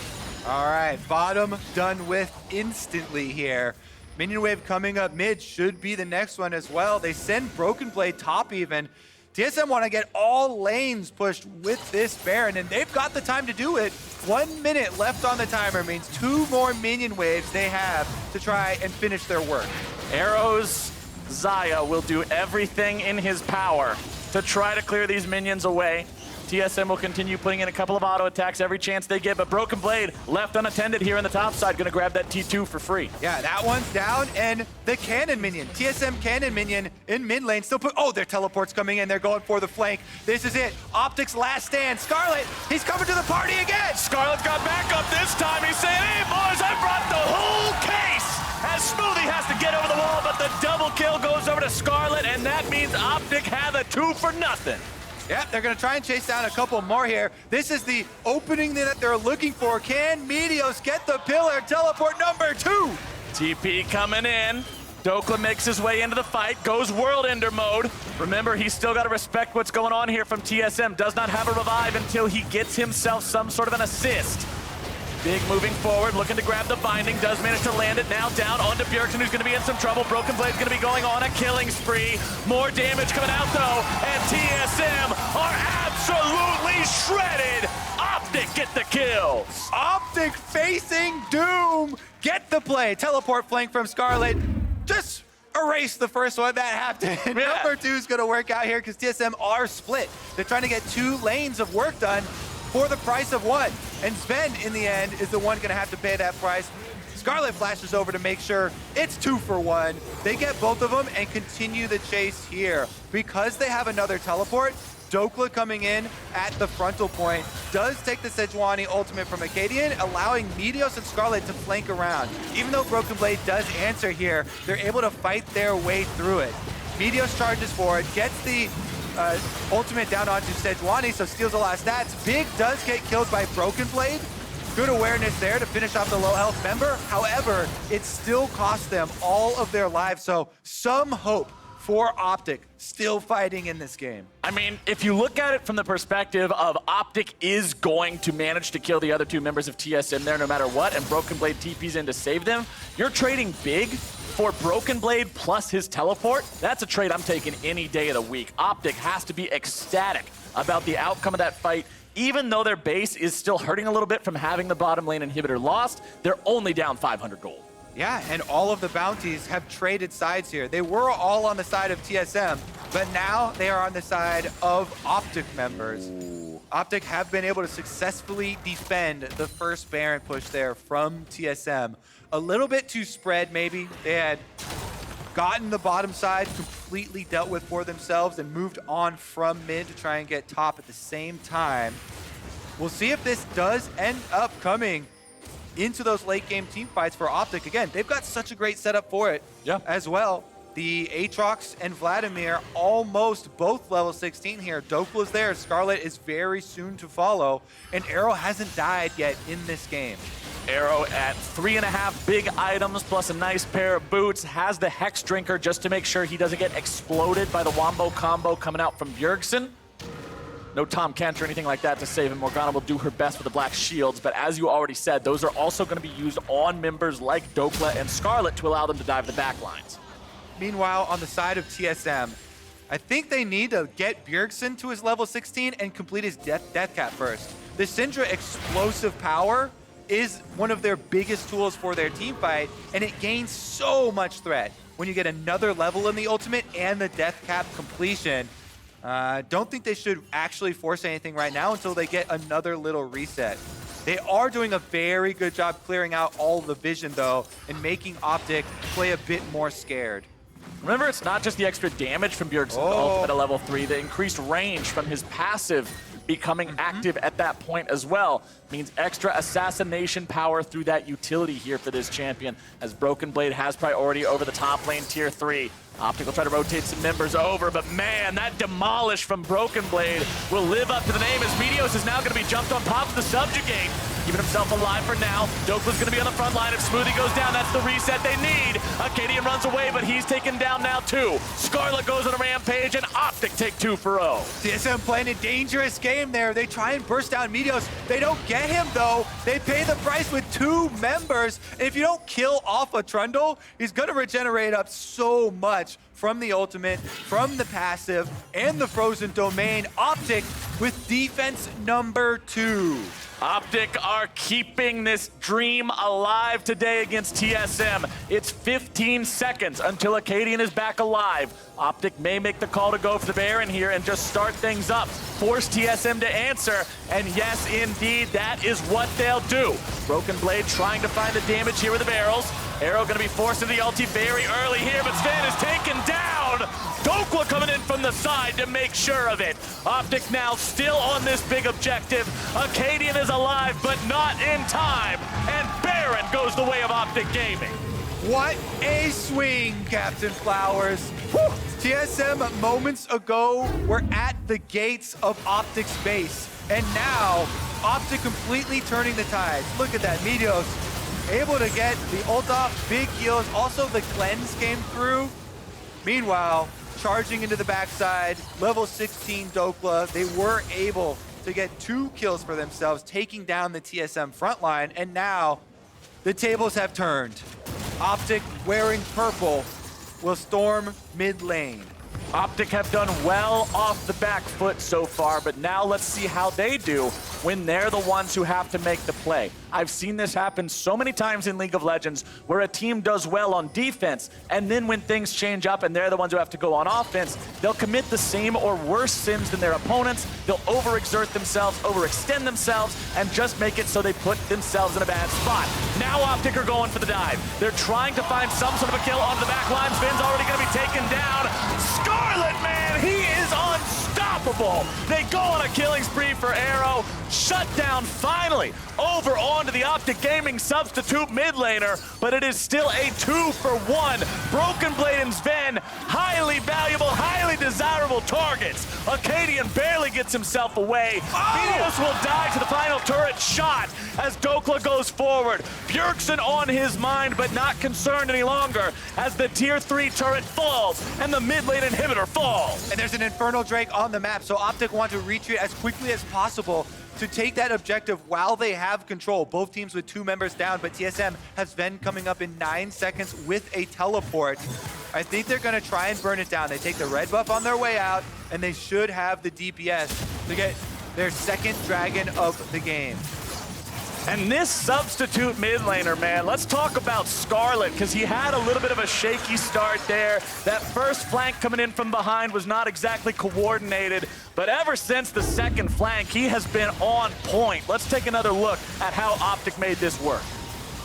All right, bottom done with instantly here. Minion wave coming up mid should be the next one as well. They send Broken Blade top even. TSM want to get all lanes pushed with this Baron, and they've got the time to do it. 1 minute left on the timer means 2 more minion waves they have to try and finish their work. Arrow's Xayah will do everything in his power to try to clear these minions away. TSM will continue putting in a couple of auto attacks every chance they get, but Broken Blade left unattended here in the top side, gonna grab that T2 for free. Yeah, that one's down, and the cannon minion, TSM cannon minion in mid lane still put, oh, their teleport's coming in, they're going for the flank. This is it, OpTic's last stand. Scarlet, he's coming to the party again! Scarlet's got backup this time. He's saying, hey boys, I brought the whole case! As Smoothie has to get over the wall, but the double kill goes over to Scarlet, and that means OpTic have a 2 for nothing. Yep, they're going to try and chase down a couple more here. This is the opening that they're looking for. Can Meteos get the pillar? Teleport number 2. TP coming in. Dhokla makes his way into the fight, goes World Ender mode. Remember, he's still got to respect what's going on here from TSM. Does not have a revive until he gets himself some sort of an assist. Big moving forward, looking to grab the binding, does manage to land it now down onto Bjergsen, who's gonna be in some trouble. Broken Blade's gonna be going on a killing spree. More damage coming out though, and TSM are absolutely shredded. OpTic get the kills. OpTic facing doom. Get the play. Teleport flank from Scarlet. Just erase the first one. That happened. Yeah. Number 2 is gonna work out here because TSM are split. They're trying to get 2 lanes of work done for the price of 1. And Zven, in the end, is the one gonna have to pay that price. Scarlet flashes over to make sure it's 2 for 1. They get both of them and continue the chase here. Because they have another teleport, Dhokla coming in at the frontal point does take the Sejuani ultimate from Akaadian, allowing Meteos and Scarlet to flank around. Even though Broken Blade does answer here, they're able to fight their way through it. Meteos charges forward, gets the ultimate down onto Sejuani, so steals a lot of stats. Big does get killed by Broken Blade. Good awareness there to finish off the low health member. However, it still cost them all of their lives, so some hope for OpTic still fighting in this game. I mean, if you look at it from the perspective of OpTic is going to manage to kill the other 2 members of TSM there no matter what, and Broken Blade TPs in to save them, you're trading big for Broken Blade plus his teleport. That's a trade I'm taking any day of the week. OpTic has to be ecstatic about the outcome of that fight. Even though their base is still hurting a little bit from having the bottom lane inhibitor lost, they're only down 500 gold. Yeah, and all of the bounties have traded sides here. They were all on the side of TSM, but now they are on the side of OpTic members. Ooh. OpTic have been able to successfully defend the first Baron push there from TSM. A little bit too spread, maybe. They had gotten the bottom side completely dealt with for themselves and moved on from mid to try and get top at the same time. We'll see if this does end up coming into those late game team fights for OpTic. Again, they've got such a great setup for it as well. The Aatrox and Vladimir almost both level 16 here. Dhokla's there, Scarlet is very soon to follow, and Arrow hasn't died yet in this game. Arrow at 3.5 big items plus a nice pair of boots, has the Hex Drinker just to make sure he doesn't get exploded by the Wombo combo coming out from Bjergsen. No Tom Kent or anything like that to save him. Morgana will do her best with the black shields, but as you already said, those are also going to be used on members like Dhokla and Scarlet to allow them to dive the back lines. Meanwhile, on the side of TSM, I think they need to get Bjergsen to his level 16 and complete his death cap first. The Syndra explosive power is one of their biggest tools for their team fight, and it gains so much threat when you get another level in the ultimate and the death cap completion. Don't think they should actually force anything right now until they get another little reset. They are doing a very good job clearing out all the vision, though, and making OpTic play a bit more scared. Remember, it's not just the extra damage from Bjergsen's ultimate at level 3, the increased range from his passive becoming active at that point as well means extra assassination power through that utility here for this champion, as Broken Blade has priority over the top lane tier 3. OpTic will try to rotate some members over, but man, that demolish from Broken Blade will live up to the name, as Meteos is now going to be jumped on top of the subjugate, keeping himself alive for now. Dhokla's going to be on the front line. If Smoothie goes down, that's the reset they need. Akaadian runs away, but he's taken down now too. Scarlet goes on a rampage, and OpTic take 2 for 0. TSM playing a dangerous game there. They try and burst down Meteos. They don't get him, though. They pay the price with 2 members. And if you don't kill off a Trundle, he's going to regenerate up so much from the ultimate, from the passive, and the frozen domain. OpTic with defense number 2. OpTic are keeping this dream alive today against TSM. It's 15 seconds until Akaadian is back alive. OpTic may make the call to go for the Baron here and just start things up, force TSM to answer, and yes, indeed, that is what they'll do. Broken Blade trying to find the damage here with the barrels. Arrow gonna be forced into the ulti very early here, but Zven is taken down! Dhokla coming in from the side to make sure of it. OpTic now still on this big objective. Akaadian is alive, but not in time. And Baron goes the way of OpTic Gaming. What a swing, Captain Flowers. Whew. TSM moments ago were at the gates of OpTic's base. And now, OpTic completely turning the tides. Look at that, Meteos able to get the ult off, big heals. Also, the cleanse came through. Meanwhile, charging into the backside, level 16 Dhokla, they were able to get 2 kills for themselves, taking down the TSM frontline, and now the tables have turned. OpTic, wearing purple, will storm mid lane. OpTic have done well off the back foot so far, but now let's see how they do when they're the ones who have to make the play. I've seen this happen so many times in League of Legends where a team does well on defense, and then when things change up and they're the ones who have to go on offense, they'll commit the same or worse sins than their opponents. They'll overexert themselves, overextend themselves, and just make it so they put themselves in a bad spot. Now OpTic are going for the dive. They're trying to find some sort of a kill onto the back line. Zven's already going to be taken down. Scarlet, man, he is unstoppable. They go on a killing spree for Arrow. Shut down finally over onto the OpTic Gaming substitute mid laner, but it is still a 2 for 1. Broken Blade and Zven, highly valuable, highly desirable targets. Akaadian barely gets himself away. Meteos will die to the final turret shot as Dhokla goes forward. Bjergsen on his mind, but not concerned any longer as the tier 3 turret falls and the mid lane inhibitor falls. And there's an Infernal Drake on the map, so OpTic want to retreat as quickly as possible to take that objective while they have control. Both teams with 2 members down, but TSM has Zven coming up in 9 seconds with a teleport. I think they're gonna try and burn it down. They take the red buff on their way out, and they should have the DPS to get their second dragon of the game. And this substitute mid laner, man, let's talk about Scarlet, because he had a little bit of a shaky start there. That first flank coming in from behind was not exactly coordinated, but ever since the second flank, he has been on point. Let's take another look at how OpTic made this work.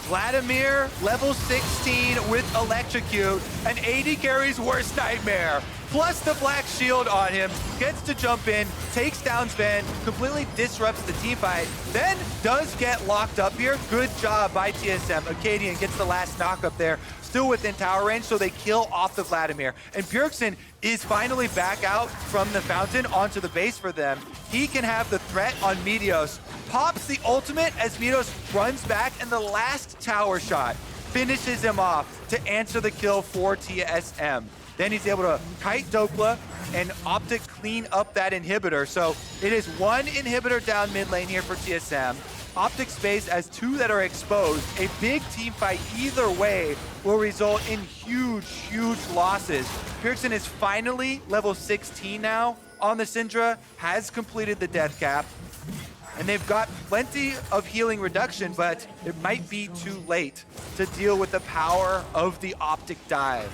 Vladimir, level 16 with Electrocute, an AD carry's worst nightmare. Plus the black shield on him, gets to jump in, takes down Zven, completely disrupts the team fight, then does get locked up here. Good job by TSM. Akaadian gets the last knock up there, still within tower range, so they kill off the Vladimir. And Bjergsen is finally back out from the fountain onto the base for them. He can have the threat on Meteos, pops the ultimate as Meteos runs back, and the last tower shot finishes him off to answer the kill for TSM. Then he's able to kite Dhokla and OpTic clean up that inhibitor. So it is 1 inhibitor down mid lane here for TSM. OpTic space as 2 that are exposed. A big team fight either way will result in huge, huge losses. Bjergsen is finally level 16 now on the Syndra, has completed the death cap. And they've got plenty of healing reduction, but it might be too late to deal with the power of the OpTic dive.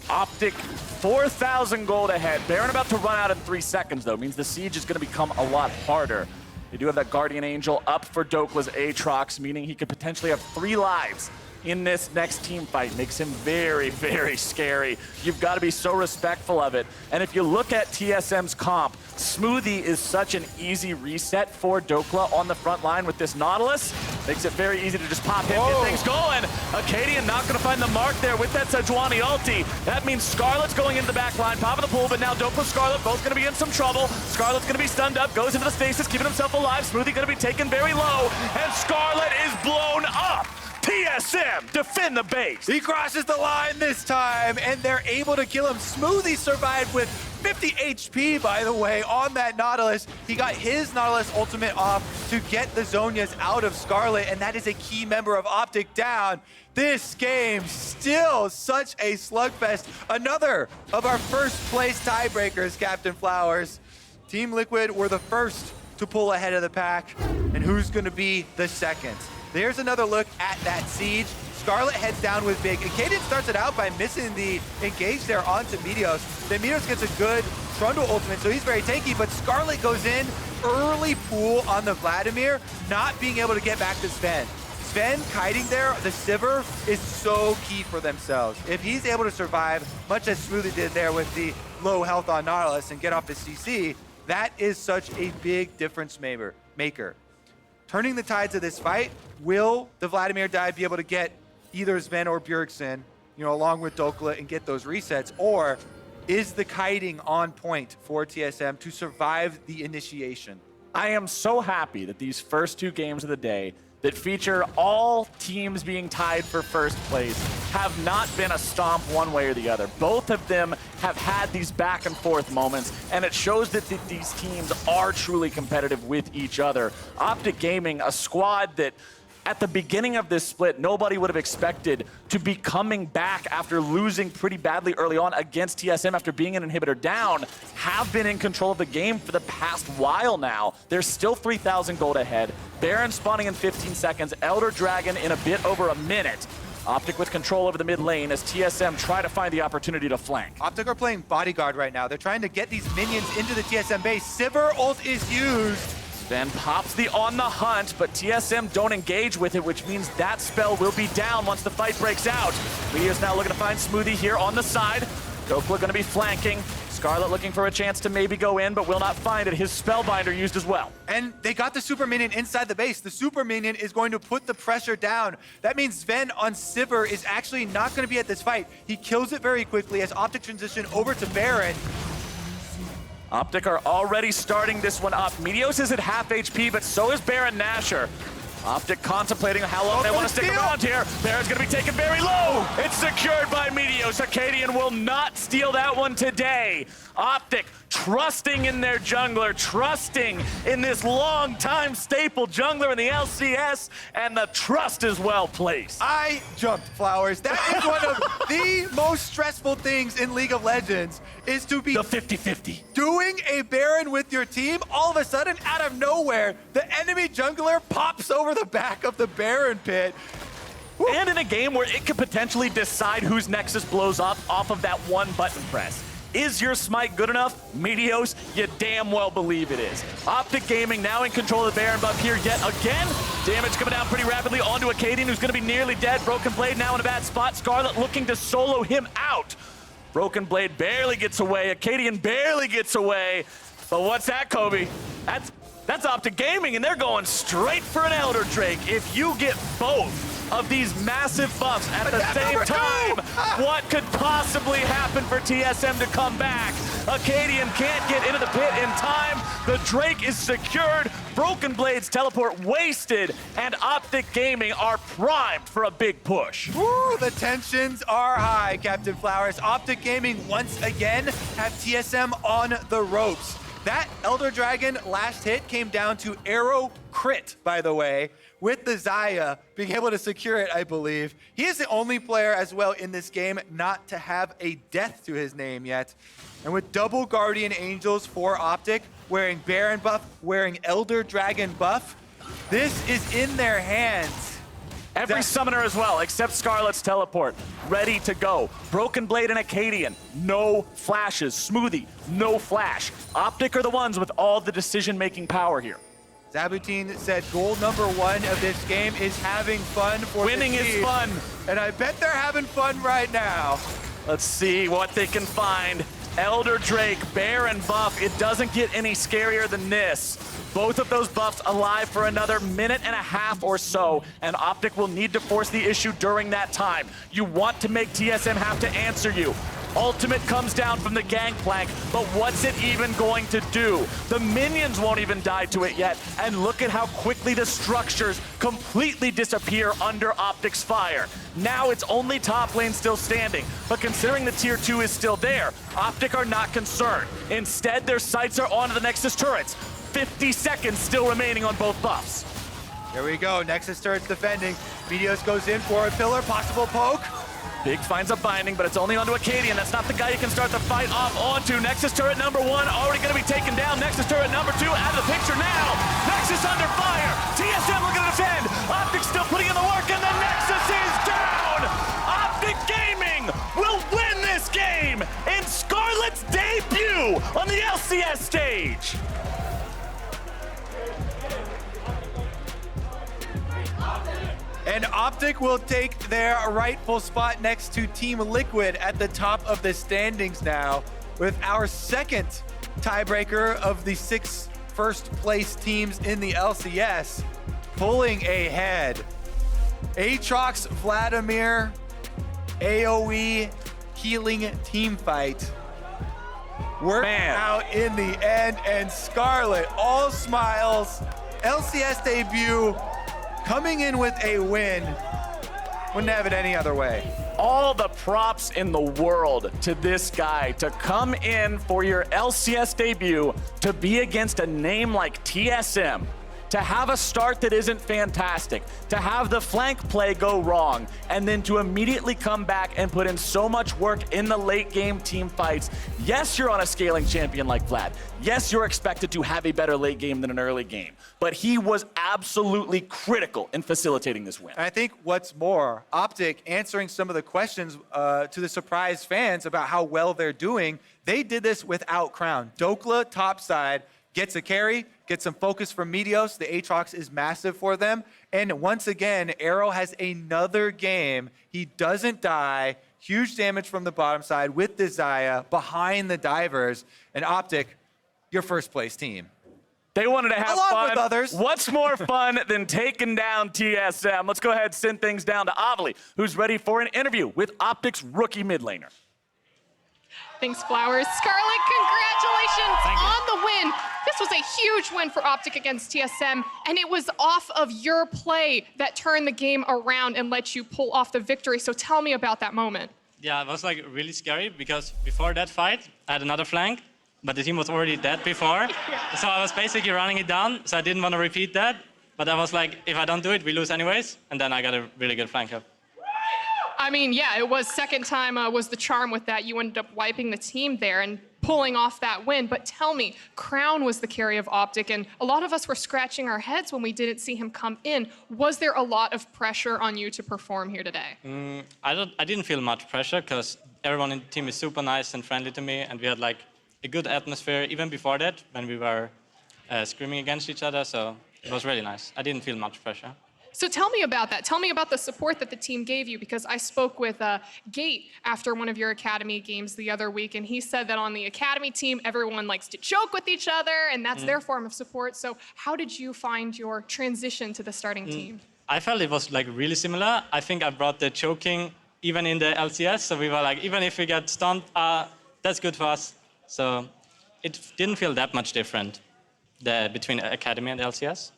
OpTic 4,000 gold ahead. Baron about to run out in 3 seconds, though. Means the siege is going to become a lot harder. They do have that Guardian Angel up for Dhokla's Aatrox, meaning he could potentially have 3 lives in this next team fight. Makes him very, very scary. You've got to be so respectful of it. And if you look at TSM's comp, Smoothie is such an easy reset for Dhokla on the front line with this Nautilus. Makes it very easy to just pop him, get things going. Akaadian not going to find the mark there with that Sejuani ulti. That means Scarlet's going into the back line, popping the pool, but now Dhokla, Scarlet both going to be in some trouble. Scarlet's going to be stunned up, goes into the stasis, keeping himself alive. Smoothie going to be taken very low, and Scarlet is blown up. TSM defend the base. He crosses the line this time, and they're able to kill him. Smoothie survived with 50 HP, by the way, on that Nautilus. He got his Nautilus ultimate off to get the Zhonyas out of Scarlet, and that is a key member of OpTic down. This game still such a slugfest. Another of our first place tiebreakers, Captain Flowers. Team Liquid were the first to pull ahead of the pack, and who's going to be the second? There's another look at that siege. Scarlet heads down with big. Akaadian starts it out by missing the engage there onto Meteos. Then Meteos gets a good Trundle ultimate, so he's very tanky, but Scarlet goes in, early pool on the Vladimir, not being able to get back to Zven. Zven kiting there, the Sivir, is so key for themselves. If he's able to survive, much as Smoothie did there with the low health on Nautilus and get off his CC, that is such a big difference maker. Turning the tides of this fight, will the Vladimir dive be able to get either Zven or Bjergsen, along with Dhokla and get those resets, or is the kiting on point for TSM to survive the initiation? I am so happy that these first 2 games of the day that feature all teams being tied for first place have not been a stomp one way or the other. Both of them have had these back and forth moments, and it shows that these teams are truly competitive with each other. OpTic Gaming, a squad that at the beginning of this split, nobody would have expected to be coming back after losing pretty badly early on against TSM after being an inhibitor down, have been in control of the game for the past while now. They're still 3,000 gold ahead. Baron spawning in 15 seconds, Elder Dragon in a bit over a minute. OpTic with control over the mid lane as TSM try to find the opportunity to flank. OpTic are playing bodyguard right now. They're trying to get these minions into the TSM base. Sivir ult is used. Then pops the on the hunt, but TSM don't engage with it, which means that spell will be down once the fight breaks out. Meteos now looking to find Smoothie here on the side. Dhokla going to be flanking. Scarlet looking for a chance to maybe go in, but will not find it. His Spellbinder used as well. And they got the Super Minion inside the base. The Super Minion is going to put the pressure down. That means Zven on Sivir is actually not going to be at this fight. He kills it very quickly as OpTic transition over to Baron. OpTic are already starting this one up. Meteos is at half HP, but so is Baron Nashor. OpTic contemplating how long they want to stick around here. Baron's going to be taken very low. It's secured by Meteos. Akaadian will not steal that one today. OpTic trusting in their jungler, trusting in this long-time staple jungler in the LCS, and the trust is well placed. I jumped, Flowers. That is one of the most stressful things in League of Legends, is to be the 50-50. doing a Baron with your team. All of a sudden, out of nowhere, the enemy jungler pops over the back of the Baron pit. And in a game where it could potentially decide whose Nexus blows up off of that one button press. Is your smite good enough? Meteos, you damn well believe it is. OpTic Gaming now in control of the Baron buff here yet again. Damage coming down pretty rapidly onto Akaadian, who's going to be nearly dead. Broken Blade now in a bad spot. Scarlet looking to solo him out. Broken Blade barely gets away. Akaadian barely gets away. But what's that, Kobe? That's OpTic Gaming, and they're going straight for an Elder Drake. If you get both of these massive buffs at the same time, what could possibly happen for TSM to come back? Akaadian can't get into the pit in time. The Drake is secured. Broken Blade's teleport wasted, and OpTic Gaming are primed for a big push. Woo, the tensions are high, Captain Flowers. OpTic Gaming once again have TSM on the ropes. That Elder Dragon last hit came down to arrow crit, by the way, with the Xayah being able to secure it, I believe. He is the only player as well in this game not to have a death to his name yet. And with double Guardian Angels for OpTic, wearing Baron buff, wearing Elder Dragon buff, this is in their hands. Every summoner as well, except Scarlet's teleport, ready to go. Broken Blade and Akaadian, no flashes. Smoothie, no flash. OpTic are the ones with all the decision-making power here. Zabutin said goal number 1 of this game is having fun for Winning the team. is fun. And I bet they're having fun right now. Let's see what they can find. Elder Drake, Bear, and Buff. It doesn't get any scarier than this. Both of those buffs alive for another minute and a half or so, and OpTic will need to force the issue during that time. You want to make TSM have to answer you. Ultimate comes down from the Gangplank, but what's it even going to do? The minions won't even die to it yet, and look at how quickly the structures completely disappear under OpTic's fire. Now it's only top lane still standing, but considering the tier 2 is still there, OpTic are not concerned. Instead, their sights are onto the Nexus turrets. 50 seconds still remaining on both buffs. Here we go, Nexus turret's defending. Meteos goes in for a pillar, possible poke. Big finds a binding, but it's only onto Akaadian. That's not the guy you can start the fight off onto. Nexus turret number 1 already going to be taken down. Nexus turret number 2 out of the picture now. Nexus under fire. TSM looking to defend. OpTic still putting in the work, and the Nexus is down. OpTic Gaming will win this game in Scarlet's debut on the LCS stage. And OpTic will take their rightful spot next to Team Liquid at the top of the standings now, with our second tiebreaker of the 6 first-place teams in the LCS pulling ahead. Aatrox, Vladimir, AoE healing team fight. Worked out in the end, and Scarlet, all smiles, LCS debut, coming in with a win. Wouldn't have it any other way. All the props in the world to this guy to come in for your LCS debut, to be against a name like TSM, to have a start that isn't fantastic, to have the flank play go wrong, and then to immediately come back and put in so much work in the late game team fights. Yes, you're on a scaling champion like Vlad. Yes, you're expected to have a better late game than an early game, but he was absolutely critical in facilitating this win. And I think what's more, OpTic answering some of the questions to the surprised fans about how well they're doing, they did this without Crown. Dhokla topside gets a carry, gets some focus from Meteos. The Aatrox is massive for them. And once again, Arrow has another game. He doesn't die. Huge damage from the bottom side with the Xayah behind the divers. And OpTic, your first place team. They wanted to have Along fun. with others. What's more fun than taking down TSM? Let's go ahead and send things down to Avali, who's ready for an interview with OpTic's rookie mid laner. Thanks, Flowers. Scarlet, congratulations on the win. This was a huge win for OpTic against TSM, and it was off of your play that turned the game around and let you pull off the victory. So tell me about that moment. Yeah, it was like really scary because before that fight, I had another flank, but the team was already dead before. So I was basically running it down, so I didn't want to repeat that. But I was like, if I don't do it, we lose anyways. And then I got a really good flank up. I mean, yeah, it was second time was the charm with that. You ended up wiping the team there and pulling off that win. But tell me, Crown was the carry of OpTic, and a lot of us were scratching our heads when we didn't see him come in. Was there a lot of pressure on you to perform here today? I didn't feel much pressure because everyone in the team is super nice and friendly to me, and we had like a good atmosphere even before that when we were screaming against each other. So it was really nice. I didn't feel much pressure. So tell me about that. Tell me about the support that the team gave you, because I spoke with Gate after one of your Academy games the other week, and he said that on the Academy team, everyone likes to joke with each other, and that's their form of support. So how did you find your transition to the starting team? I felt it was like really similar. I think I brought the choking even in the LCS, so we were like, even if we get stunned, that's good for us. So it didn't feel that much different between Academy and LCS.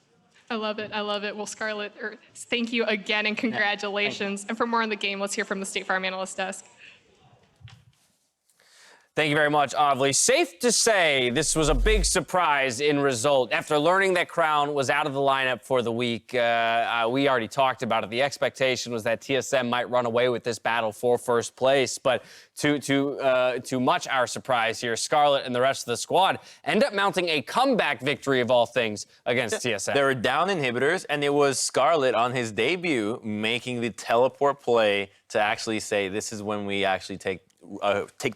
I love it. I love it. Well, Scarlet, thank you again and congratulations. And for more on the game, let's hear from the State Farm Analyst Desk. Thank you very much, Avli. Safe to say this was a big surprise in result. After learning that Crown was out of the lineup for the week, we already talked about it. The expectation was that TSM might run away with this battle for first place, but to much our surprise here, Scarlet and the rest of the squad end up mounting a comeback victory of all things against TSM. They were down inhibitors, and it was Scarlet on his debut making the teleport play to actually say, this is when we actually take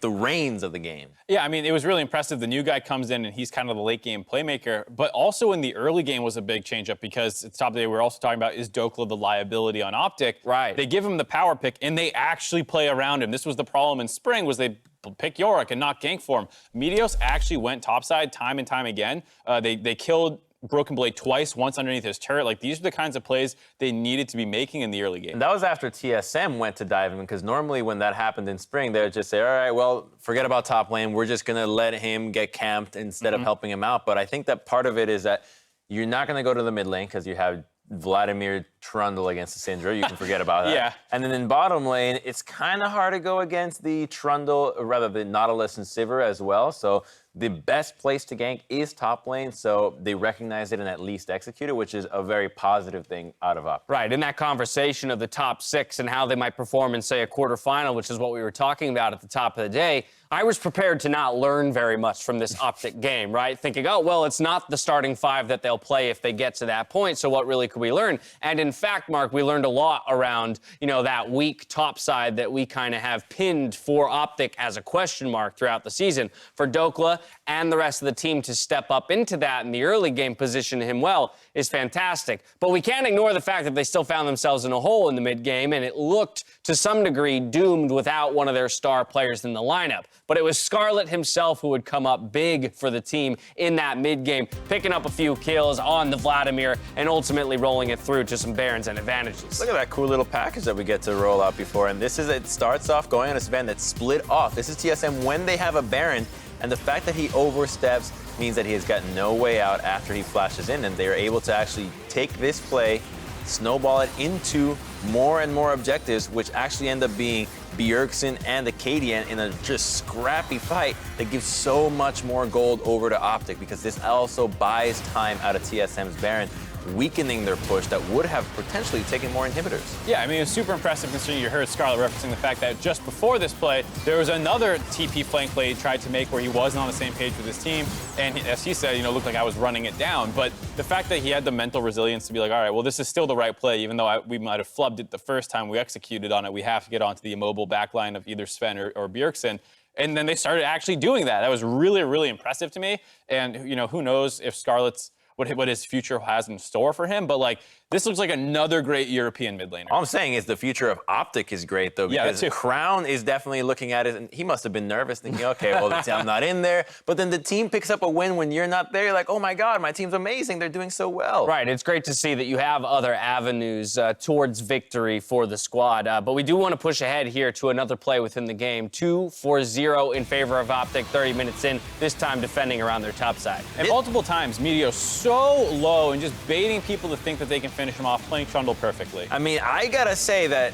the reins of the game. Yeah, I mean, it was really impressive. The new guy comes in, and he's kind of the late game playmaker. But also in the early game was a big change-up because at the top of the day, we're also talking about, is Dhokla the liability on OpTic? Right. They give him the power pick, and they actually play around him. This was the problem in spring, was they pick Yorick and not gank for him. Meteos actually went topside time and time again. They killed Broken Blade twice, once underneath his turret. Like, these are the kinds of plays they needed to be making in the early game. And that was after TSM went to dive him, because normally when that happened in spring, they would just say, all right, well, forget about top lane. We're just going to let him get camped instead of helping him out. But I think that part of it is that you're not going to go to the mid lane because you have Vladimir Trundle against the Syndra. You can forget about that. Yeah. And then in bottom lane, it's kind of hard to go against the Trundle, or rather the Nautilus and Sivir as well. So the best place to gank is top lane, so they recognize it and at least execute it, which is a very positive thing out of OpTic. Right, in that conversation of the top 6 and how they might perform in, say, a quarterfinal, which is what we were talking about at the top of the day, I was prepared to not learn very much from this OpTic game, right? Thinking, oh, well, it's not the starting 5 that they'll play if they get to that point, so what really could we learn? And in fact, Mark, we learned a lot around, that weak top side that we kind of have pinned for OpTic as a question mark throughout the season. For Dhokla and the rest of the team to step up into that in the early game, position him well, is fantastic. But we can't ignore the fact that they still found themselves in a hole in the mid game, and it looked to some degree doomed without one of their star players in the lineup. But it was Scarlet himself who would come up big for the team in that mid game, picking up a few kills on the Vladimir and ultimately rolling it through to some Barons and advantages. Look at that cool little package that we get to roll out before. And it starts off going on a Zven that's split off. This is TSM when they have a Baron. And the fact that he oversteps means that he has got no way out after he flashes in. And they are able to actually take this play, snowball it into more and more objectives, which actually end up being Bjergsen and Akaadian in a just scrappy fight that gives so much more gold over to OpTic, because this also buys time out of TSM's Baron, weakening their push that would have potentially taken more inhibitors. Yeah, I mean, it was super impressive considering you heard Scarlet referencing the fact that just before this play, there was another TP flank play he tried to make where he wasn't on the same page with his team. And as he said, looked like I was running it down. But the fact that he had the mental resilience to be like, all right, well, this is still the right play, even though we might have flubbed it the first time we executed on it. We have to get onto the immobile backline of either Zven or Bjergsen. And then they started actually doing that. That was really, really impressive to me. And, who knows if Scarlet's what his future has in store for him, but this looks like another great European mid laner. All I'm saying is the future of OpTic is great, though, because Crown is definitely looking at it, and he must have been nervous, thinking, okay, well, I'm not in there. But then the team picks up a win when you're not there. You're like, oh my God, my team's amazing. They're doing so well. Right, it's great to see that you have other avenues towards victory for the squad. But we do want to push ahead here to another play within the game. 2-4-0 in favor of OpTic, 30 minutes in, this time defending around their top side. And multiple times, Meteos so low and just baiting people to think that they can finish him off, playing Trundle perfectly. I mean, I gotta say that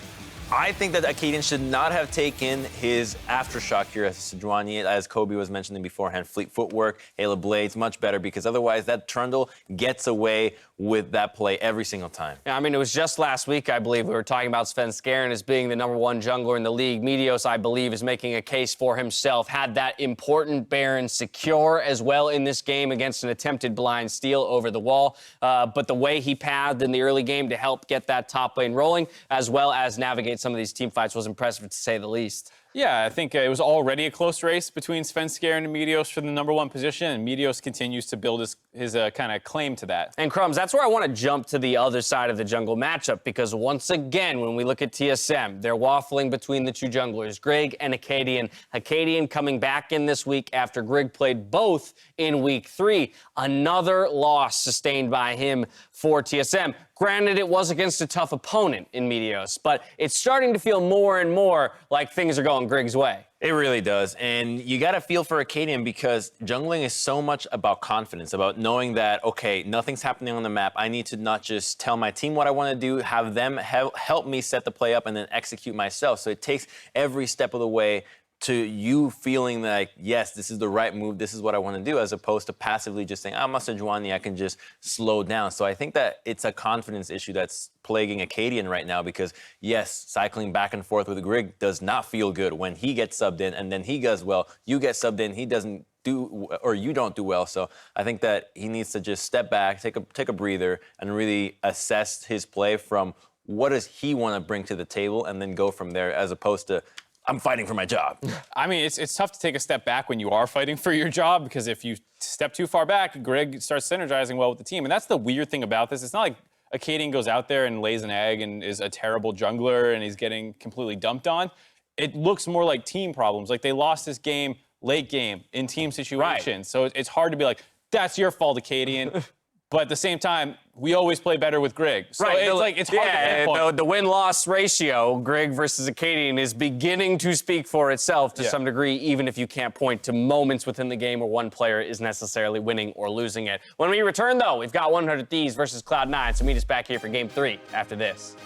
I think that Akaadian should not have taken his aftershock here as Sejuani, as Kobe was mentioning beforehand. Fleet footwork, Halo Blades, much better, because otherwise that Trundle gets away with that play every single time. Yeah, I mean, it was just last week, I believe, we were talking about Sven as being the #1 jungler in the league. Meteos, I believe, is making a case for himself. Had that important Baron secure as well in this game against an attempted blind steal over the wall. But the way he pathed in the early game to help get that top lane rolling, as well as navigate some of these team fights, was impressive to say the least. Yeah, I think it was already a close race between Sven and Meteos for the #1 position, and Meteos continues to build his kind of claim to that. And Crumbs, that's where I want to jump to the other side of the jungle matchup, because once again, when we look at TSM, they're waffling between the two junglers, Grig and Akaadian. Akaadian coming back in this week after Grig played both in week 3. Another loss sustained by him for TSM. Granted, it was against a tough opponent in Meteos, but it's starting to feel more and more like things are going Grig's way. It really does. And you got to feel for Akaadian, because jungling is so much about confidence, about knowing that, okay, nothing's happening on the map. I need to not just tell my team what I want to do, have them help me set the play up and then execute myself. So it takes every step of the way to you feeling like, yes, this is the right move, this is what I want to do, as opposed to passively just saying, I'm a Sejuani, I can just slow down. So I think that it's a confidence issue that's plaguing Akaadian right now because, yes, cycling back and forth with Grig does not feel good when he gets subbed in and then he does well, you get subbed in, he doesn't do, or you don't do well. So I think that he needs to just step back, take a breather, and really assess his play from what does he want to bring to the table and then go from there, as opposed to, I'm fighting for my job. I mean, it's tough to take a step back when you are fighting for your job, because if you step too far back, Grig starts synergizing well with the team. And that's the weird thing about this. It's not like Akaadian goes out there and lays an egg and is a terrible jungler and he's getting completely dumped on. It looks more like team problems. Like they lost this game late game in team situations. Right. So it's hard to be like, that's your fault, Akaadian. But at the same time, we always play better with Grig. So right. it's hard to pinpoint. The win-loss ratio, Grig versus Akaadian, is beginning to speak for itself to some degree, even if you can't point to moments within the game where one player is necessarily winning or losing it. When we return, though, we've got 100 Thieves versus Cloud9, so meet us back here for Game 3 after this.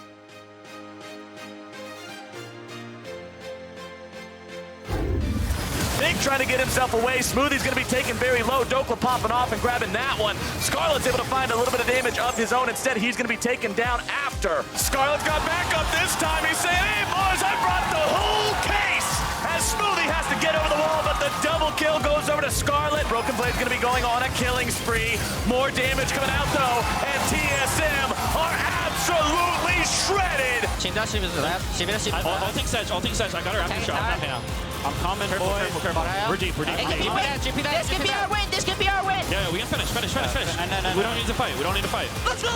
Big trying to get himself away. Smoothie's going to be taken very low. Dhokla popping off and grabbing that one. Scarlet's able to find a little bit of damage of his own. Instead, he's going to be taken down after. Scarlet's got back up this time. He's saying, hey, boys, I brought the whole case. As Smoothie has to get over the wall, but the double kill goes over to Scarlet. Broken Blade's going to be going on a killing spree. More damage coming out, though, and TSM are absolutely shredded. I'll take Sej. I got her after shot. I'm coming, careful. We're deep. This could be our win. Yeah, we can finish. We don't need to fight. Let's go.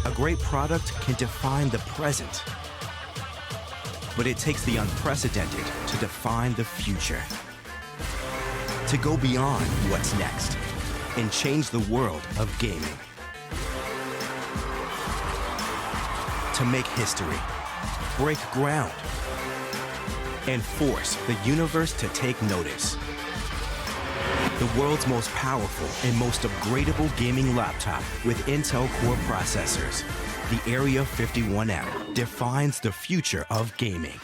A great product can define the present, but it takes the unprecedented to define the future. To go beyond what's next and change the world of gaming. To make history, break ground, and force the universe to take notice. The world's most powerful and most upgradable gaming laptop with Intel Core processors, the Area 51M, defines the future of gaming.